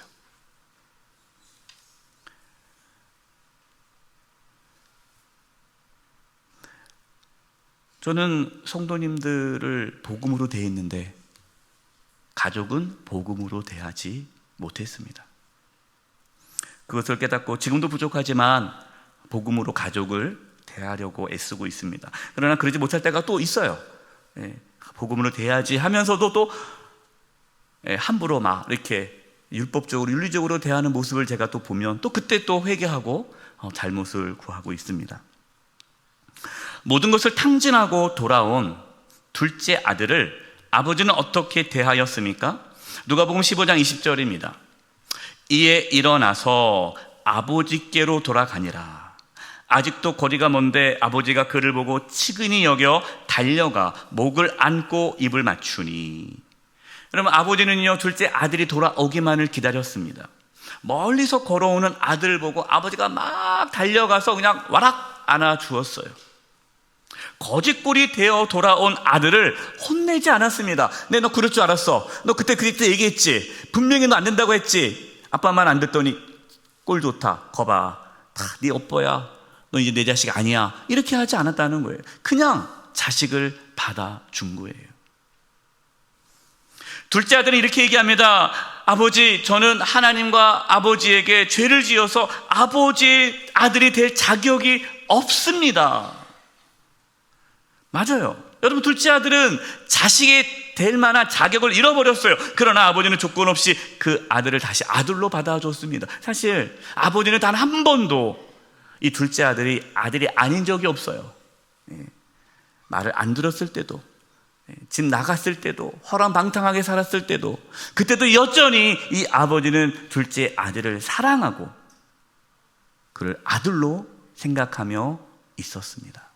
저는 성도님들을 복음으로 대했는데 가족은 복음으로 대하지 못했습니다. 그것을 깨닫고 지금도 부족하지만 복음으로 가족을 대하려고 애쓰고 있습니다. 그러나 그러지 못할 때가 또 있어요. 복음으로 대하지 하면서도 또 함부로 막 이렇게 율법적으로, 윤리적으로 대하는 모습을 제가 또 보면 또 그때 또 회개하고 잘못을 구하고 있습니다. 모든 것을 탕진하고 돌아온 둘째 아들을 아버지는 어떻게 대하였습니까? 누가복음 15장 20절입니다. 이에 일어나서 아버지께로 돌아가니라. 아직도 거리가 먼데 아버지가 그를 보고 치근히 여겨 달려가 목을 안고 입을 맞추니. 여러분, 아버지는요, 둘째 아들이 돌아오기만을 기다렸습니다. 멀리서 걸어오는 아들을 보고 아버지가 막 달려가서 그냥 와락 안아주었어요. 거짓골이 되어 돌아온 아들을 혼내지 않았습니다. 네, 너 그럴 줄 알았어. 너 그때 얘기했지. 분명히 너 안 된다고 했지. 아빠 말 안 듣더니 꼴 좋다. 거봐. 네 오빠야. 너 이제 내 자식 아니야. 이렇게 하지 않았다는 거예요. 그냥 자식을 받아준 거예요. 둘째 아들은 이렇게 얘기합니다. 아버지, 저는 하나님과 아버지에게 죄를 지어서 아버지의 아들이 될 자격이 없습니다. 맞아요. 여러분, 둘째 아들은 자식이 될 만한 자격을 잃어버렸어요. 그러나 아버지는 조건 없이 그 아들을 다시 아들로 받아줬습니다. 사실 아버지는 단 한 번도 이 둘째 아들이 아닌 적이 없어요. 말을 안 들었을 때도, 집 나갔을 때도, 허랑방탕하게 살았을 때도, 그때도 여전히 이 아버지는 둘째 아들을 사랑하고 그를 아들로 생각하며 있었습니다.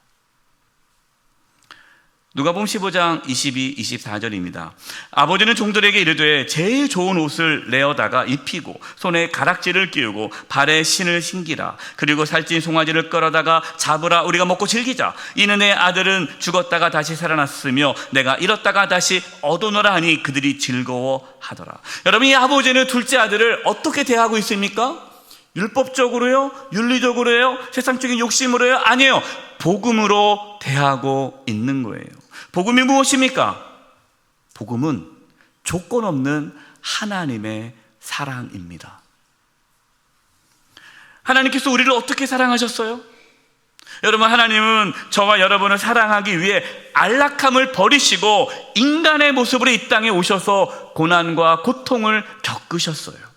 누가복음 15장 22, 24절입니다. 아버지는 종들에게 이르되 제일 좋은 옷을 내어다가 입히고 손에 가락지를 끼우고 발에 신을 신기라. 그리고 살찐 송아지를 끌어다가 잡으라. 우리가 먹고 즐기자. 이는 내 아들은 죽었다가 다시 살아났으며 내가 잃었다가 다시 얻어노라 하니 그들이 즐거워하더라. 여러분, 이 아버지는 둘째 아들을 어떻게 대하고 있습니까? 율법적으로요? 윤리적으로요? 세상적인 욕심으로요? 아니에요. 복음으로 대하고 있는 거예요. 복음이 무엇입니까? 복음은 조건 없는 하나님의 사랑입니다. 하나님께서 우리를 어떻게 사랑하셨어요? 여러분, 하나님은 저와 여러분을 사랑하기 위해 안락함을 버리시고 인간의 모습으로 이 땅에 오셔서 고난과 고통을 겪으셨어요.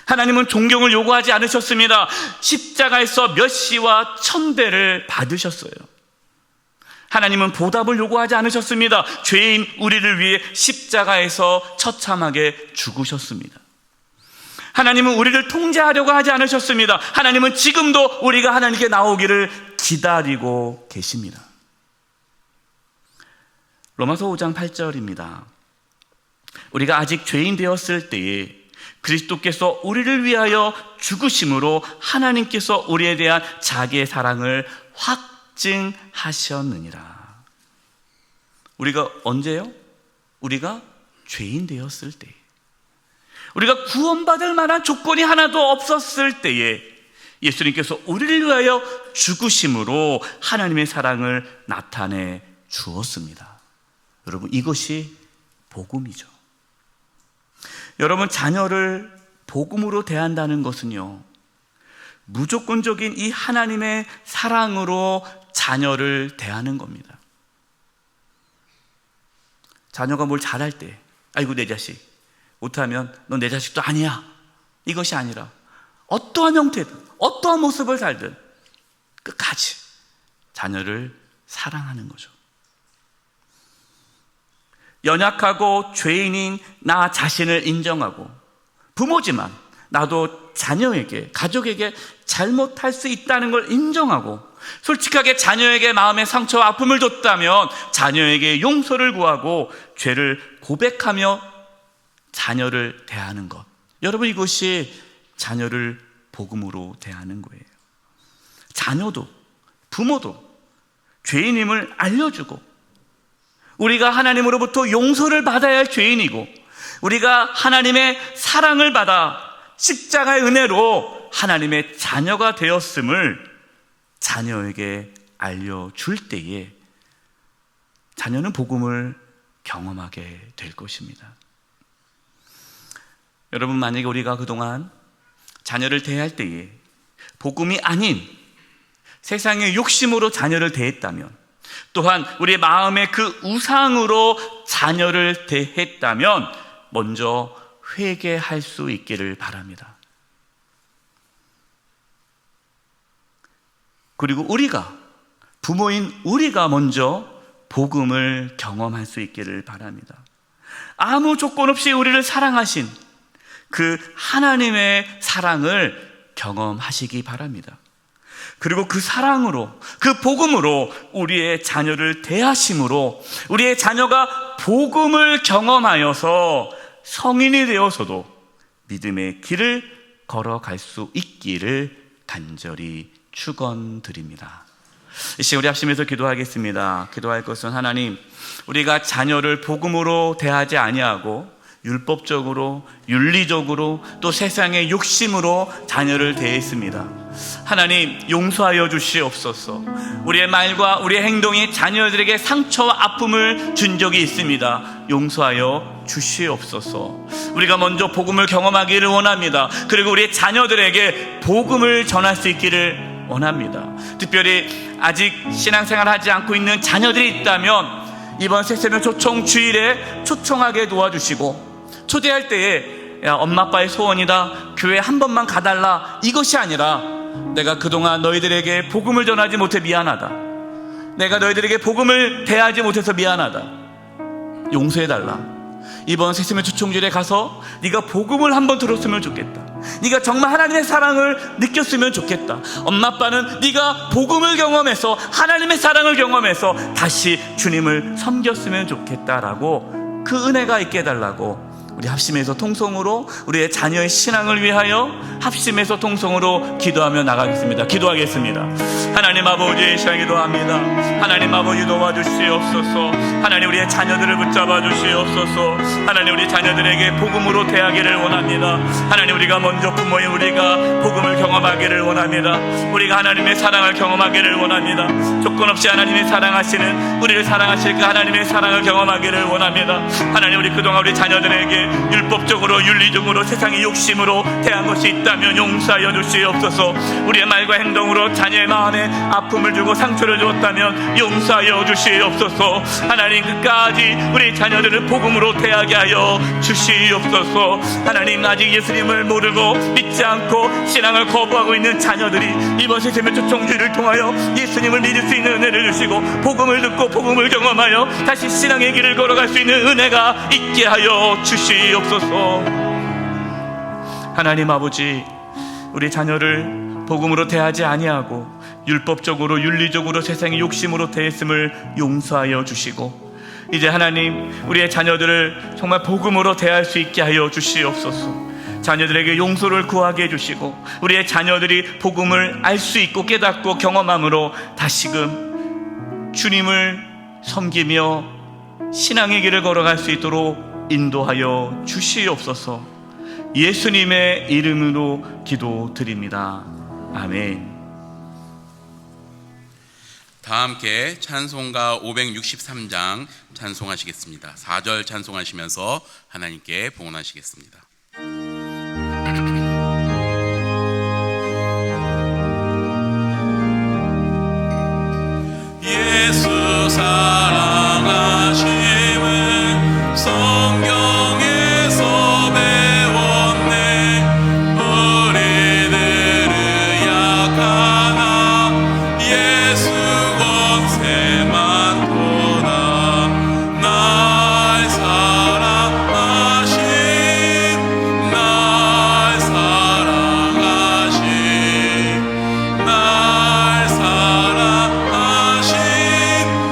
하나님은 존경을 요구하지 않으셨습니다. 십자가에서 몇 시와 천대를 받으셨어요. 하나님은 보답을 요구하지 않으셨습니다. 죄인 우리를 위해 십자가에서 처참하게 죽으셨습니다. 하나님은 우리를 통제하려고 하지 않으셨습니다. 하나님은 지금도 우리가 하나님께 나오기를 기다리고 계십니다. 로마서 5장 8절입니다. 우리가 아직 죄인 되었을 때에 그리스도께서 우리를 위하여 죽으심으로 하나님께서 우리에 대한 자기의 사랑을 확증하셨느니라. 우리가 언제요? 우리가 죄인 되었을 때, 우리가 구원받을 만한 조건이 하나도 없었을 때에 예수님께서 우리를 위하여 죽으심으로 하나님의 사랑을 나타내 주었습니다. 여러분, 이것이 복음이죠. 여러분, 자녀를 복음으로 대한다는 것은요, 무조건적인 이 하나님의 사랑으로 자녀를 대하는 겁니다. 자녀가 뭘 잘할 때, 아이고 내 자식, 못하면 넌 내 자식도 아니야, 이것이 아니라 어떠한 형태든 어떠한 모습을 살든 끝까지 자녀를 사랑하는 거죠. 연약하고 죄인인 나 자신을 인정하고, 부모지만 나도 자녀에게, 가족에게 잘못할 수 있다는 걸 인정하고, 솔직하게 자녀에게 마음의 상처와 아픔을 줬다면 자녀에게 용서를 구하고 죄를 고백하며 자녀를 대하는 것, 여러분, 이것이 자녀를 복음으로 대하는 거예요. 자녀도 부모도 죄인임을 알려주고, 우리가 하나님으로부터 용서를 받아야 할 죄인이고, 우리가 하나님의 사랑을 받아 십자가의 은혜로 하나님의 자녀가 되었음을 자녀에게 알려줄 때에 자녀는 복음을 경험하게 될 것입니다. 여러분, 만약에 우리가 그동안 자녀를 대할 때에 복음이 아닌 세상의 욕심으로 자녀를 대했다면, 또한 우리의 마음의 그 우상으로 자녀를 대했다면 먼저 회개할 수 있기를 바랍니다. 그리고 우리가, 부모인 우리가 먼저 복음을 경험할 수 있기를 바랍니다. 아무 조건 없이 우리를 사랑하신 그 하나님의 사랑을 경험하시기 바랍니다. 그리고 그 사랑으로, 그 복음으로 우리의 자녀를 대하심으로 우리의 자녀가 복음을 경험하여서 성인이 되어서도 믿음의 길을 걸어갈 수 있기를 간절히 축원드립니다. 이 시간 우리 합심해서 기도하겠습니다. 기도할 것은, 하나님, 우리가 자녀를 복음으로 대하지 아니하고 율법적으로, 윤리적으로, 또 세상의 욕심으로 자녀를 대했습니다. 하나님, 용서하여 주시옵소서. 우리의 말과 우리의 행동이 자녀들에게 상처와 아픔을 준 적이 있습니다. 용서하여 주시옵소서. 우리가 먼저 복음을 경험하기를 원합니다. 그리고 우리의 자녀들에게 복음을 전할 수 있기를 원합니다. 특별히 아직 신앙생활을 하지 않고 있는 자녀들이 있다면 이번 새새벽 초청 주일에 초청하게 도와주시고, 초대할 때에 야, 엄마 아빠의 소원이다, 교회 한 번만 가달라, 이것이 아니라 내가 그동안 너희들에게 복음을 전하지 못해 미안하다, 내가 너희들에게 복음을 대하지 못해서 미안하다, 용서해달라. 이번 새새벽 초청주일에 가서 네가 복음을 한번 들었으면 좋겠다, 네가 정말 하나님의 사랑을 느꼈으면 좋겠다, 엄마 아빠는 네가 복음을 경험해서 하나님의 사랑을 경험해서 다시 주님을 섬겼으면 좋겠다라고 그 은혜가 있게 해달라고 우리 합심해서 통성으로 우리의 자녀의 신앙을 위하여 합심해서 통성으로 기도하며 나가겠습니다. 기도하겠습니다. 하나님 아버지, 시간 기도합니다. 하나님 아버지, 도와주시옵소서. 하나님, 우리의 자녀들을 붙잡아 주시옵소서. 하나님, 우리 자녀들에게 복음으로 대하기를 원합니다. 하나님, 우리가 먼저 부모인 우리가 복음을 경험하기를 원합니다. 우리가 하나님의 사랑을 경험하기를 원합니다. 조건 없이 하나님이 사랑하시는, 우리를 사랑하실 그 하나님의 사랑을 경험하기를 원합니다. 하나님, 우리 그동안 우리 자녀들에게 율법적으로, 윤리적으로, 세상의 욕심으로 대한 것이 있다면 용서하여 주시옵소서. 우리의 말과 행동으로 자녀의 마음에 아픔을 주고 상처를 주었다면 용서하여 주시옵소서. 하나님, 끝까지 우리 자녀들을 복음으로 대하게 하여 주시옵소서. 하나님, 아직 예수님을 모르고 믿지 않고 신앙을 거부하고 있는 자녀들이 이번 새새벽 초청주일을 통하여 예수님을 믿을 수 있는 은혜를 주시고, 복음을 듣고 복음을 경험하여 다시 신앙의 길을 걸어갈 수 있는 은혜가 있게 하여 주시옵소서. 하나님 아버지, 우리 자녀를 복음으로 대하지 아니하고 율법적으로, 윤리적으로, 세상의 욕심으로 대했음을 용서하여 주시고, 이제 하나님, 우리의 자녀들을 정말 복음으로 대할 수 있게 하여 주시옵소서. 자녀들에게 용서를 구하게 해주시고, 우리의 자녀들이 복음을 알 수 있고 깨닫고 경험함으로 다시금 주님을 섬기며 신앙의 길을 걸어갈 수 있도록 인도하여 주시옵소서. 예수님의 이름으로 기도드립니다. 아멘. 다 함께 찬송가 563장 찬송하시겠습니다. 4절 찬송하시면서 하나님께 봉헌하시겠습니다. 예수 사랑하심을 성경에서 배웠네. 우리들은 약하나 예수 권세만 도다. 날 사랑하신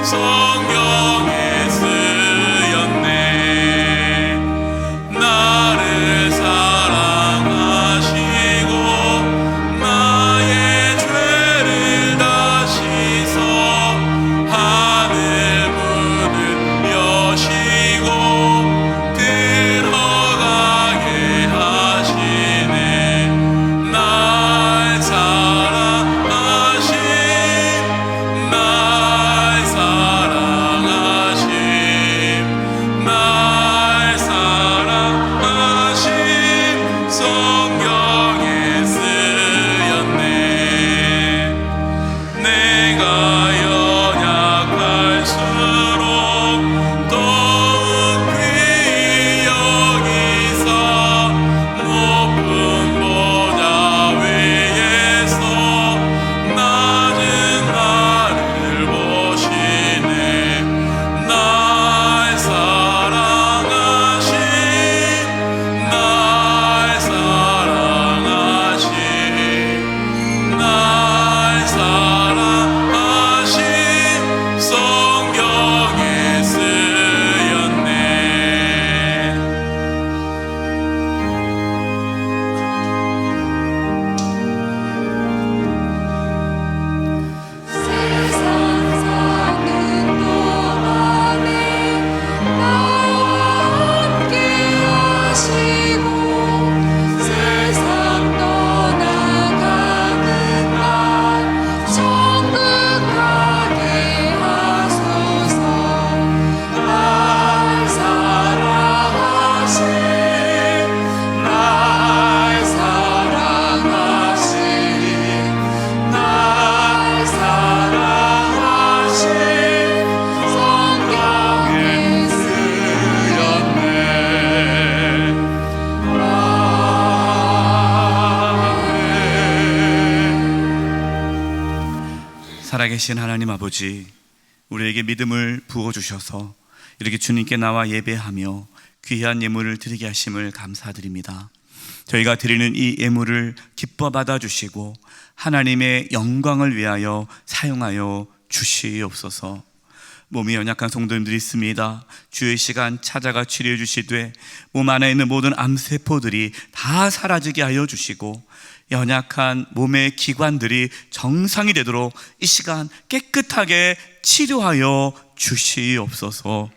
성경에 쓰였네. 살아계신 하나님 아버지, 우리에게 믿음을 부어주셔서 이렇게 주님께 나와 예배하며 귀한 예물을 드리게 하심을 감사드립니다. 저희가 드리는 이 예물을 기뻐 받아주시고 하나님의 영광을 위하여 사용하여 주시옵소서. 몸이 연약한 성도님들이 있습니다. 주의 시간 찾아가 치료해 주시되 몸 안에 있는 모든 암세포들이 다 사라지게 하여 주시고 연약한 몸의 기관들이 정상이 되도록 이 시간 깨끗하게 치료하여 주시옵소서.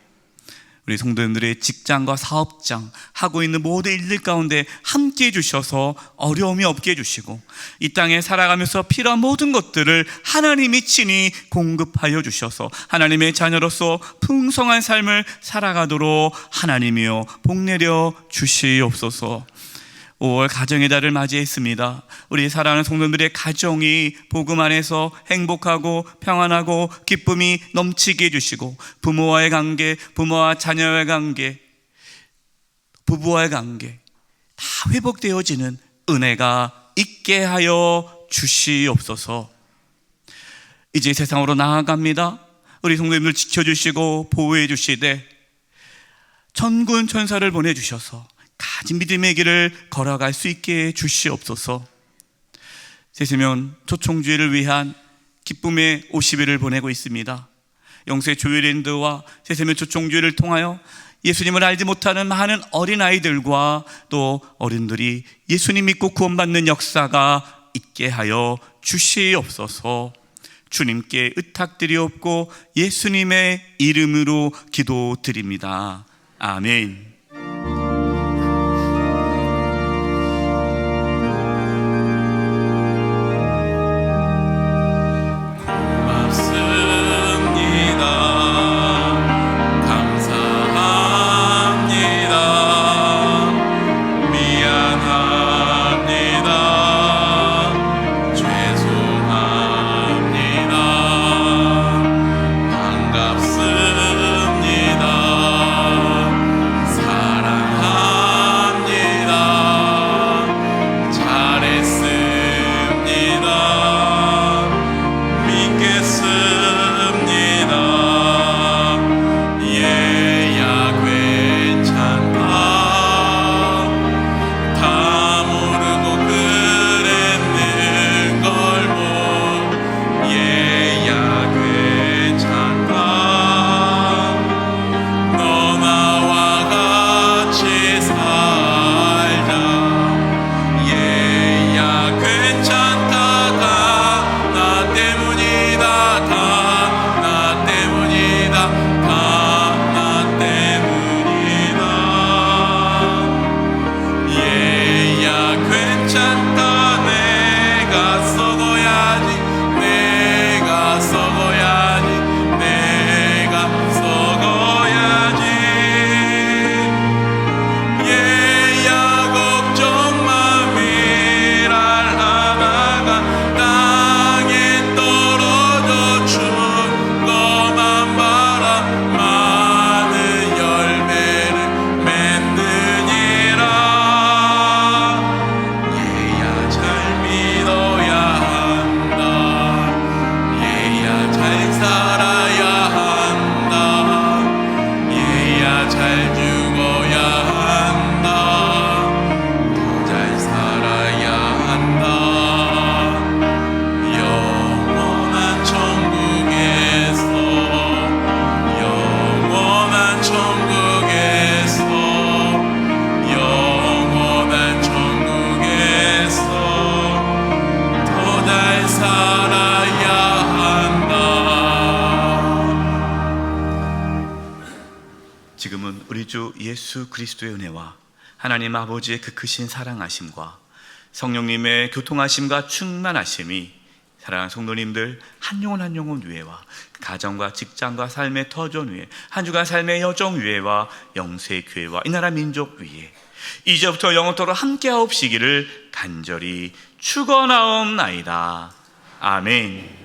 우리 성도님들의 직장과 사업장, 하고 있는 모든 일들 가운데 함께 해주셔서 어려움이 없게 해주시고 이 땅에 살아가면서 필요한 모든 것들을 하나님이 친히 공급하여 주셔서 하나님의 자녀로서 풍성한 삶을 살아가도록 하나님이여 복내려 주시옵소서. 5월 가정의 달을 맞이했습니다. 우리 사랑하는 성도들의 가정이 복음 안에서 행복하고 평안하고 기쁨이 넘치게 해주시고 부모와의 관계, 부모와 자녀의 관계, 부부와의 관계 다 회복되어지는 은혜가 있게 하여 주시옵소서. 이제 세상으로 나아갑니다. 우리 성도님들 지켜주시고 보호해 주시되 천군 천사를 보내주셔서 가진 믿음의 길을 걸어갈 수 있게 주시옵소서. 세세면 초청주의를 위한 기쁨의 50일을 보내고 있습니다. 영세 조율랜드와 세세면 초청주의를 통하여 예수님을 알지 못하는 많은 어린아이들과 또 어른들이 예수님 믿고 구원받는 역사가 있게 하여 주시옵소서. 주님께 의탁드리옵고 예수님의 이름으로 기도드립니다. 아멘. 지금은 우리 주 예수 그리스도의 은혜와 하나님 아버지의 그 크신 사랑하심과 성령님의 교통하심과 충만하심이 사랑하는 성도님들 한 영혼 한 영혼 위에와 가정과 직장과 삶의 터전 위에 한 주간 삶의 여정 위에와 영세 교회와 이 나라 민족 위에 이제부터 영원토록 함께하옵시기를 간절히 축원하옵나이다. 아멘.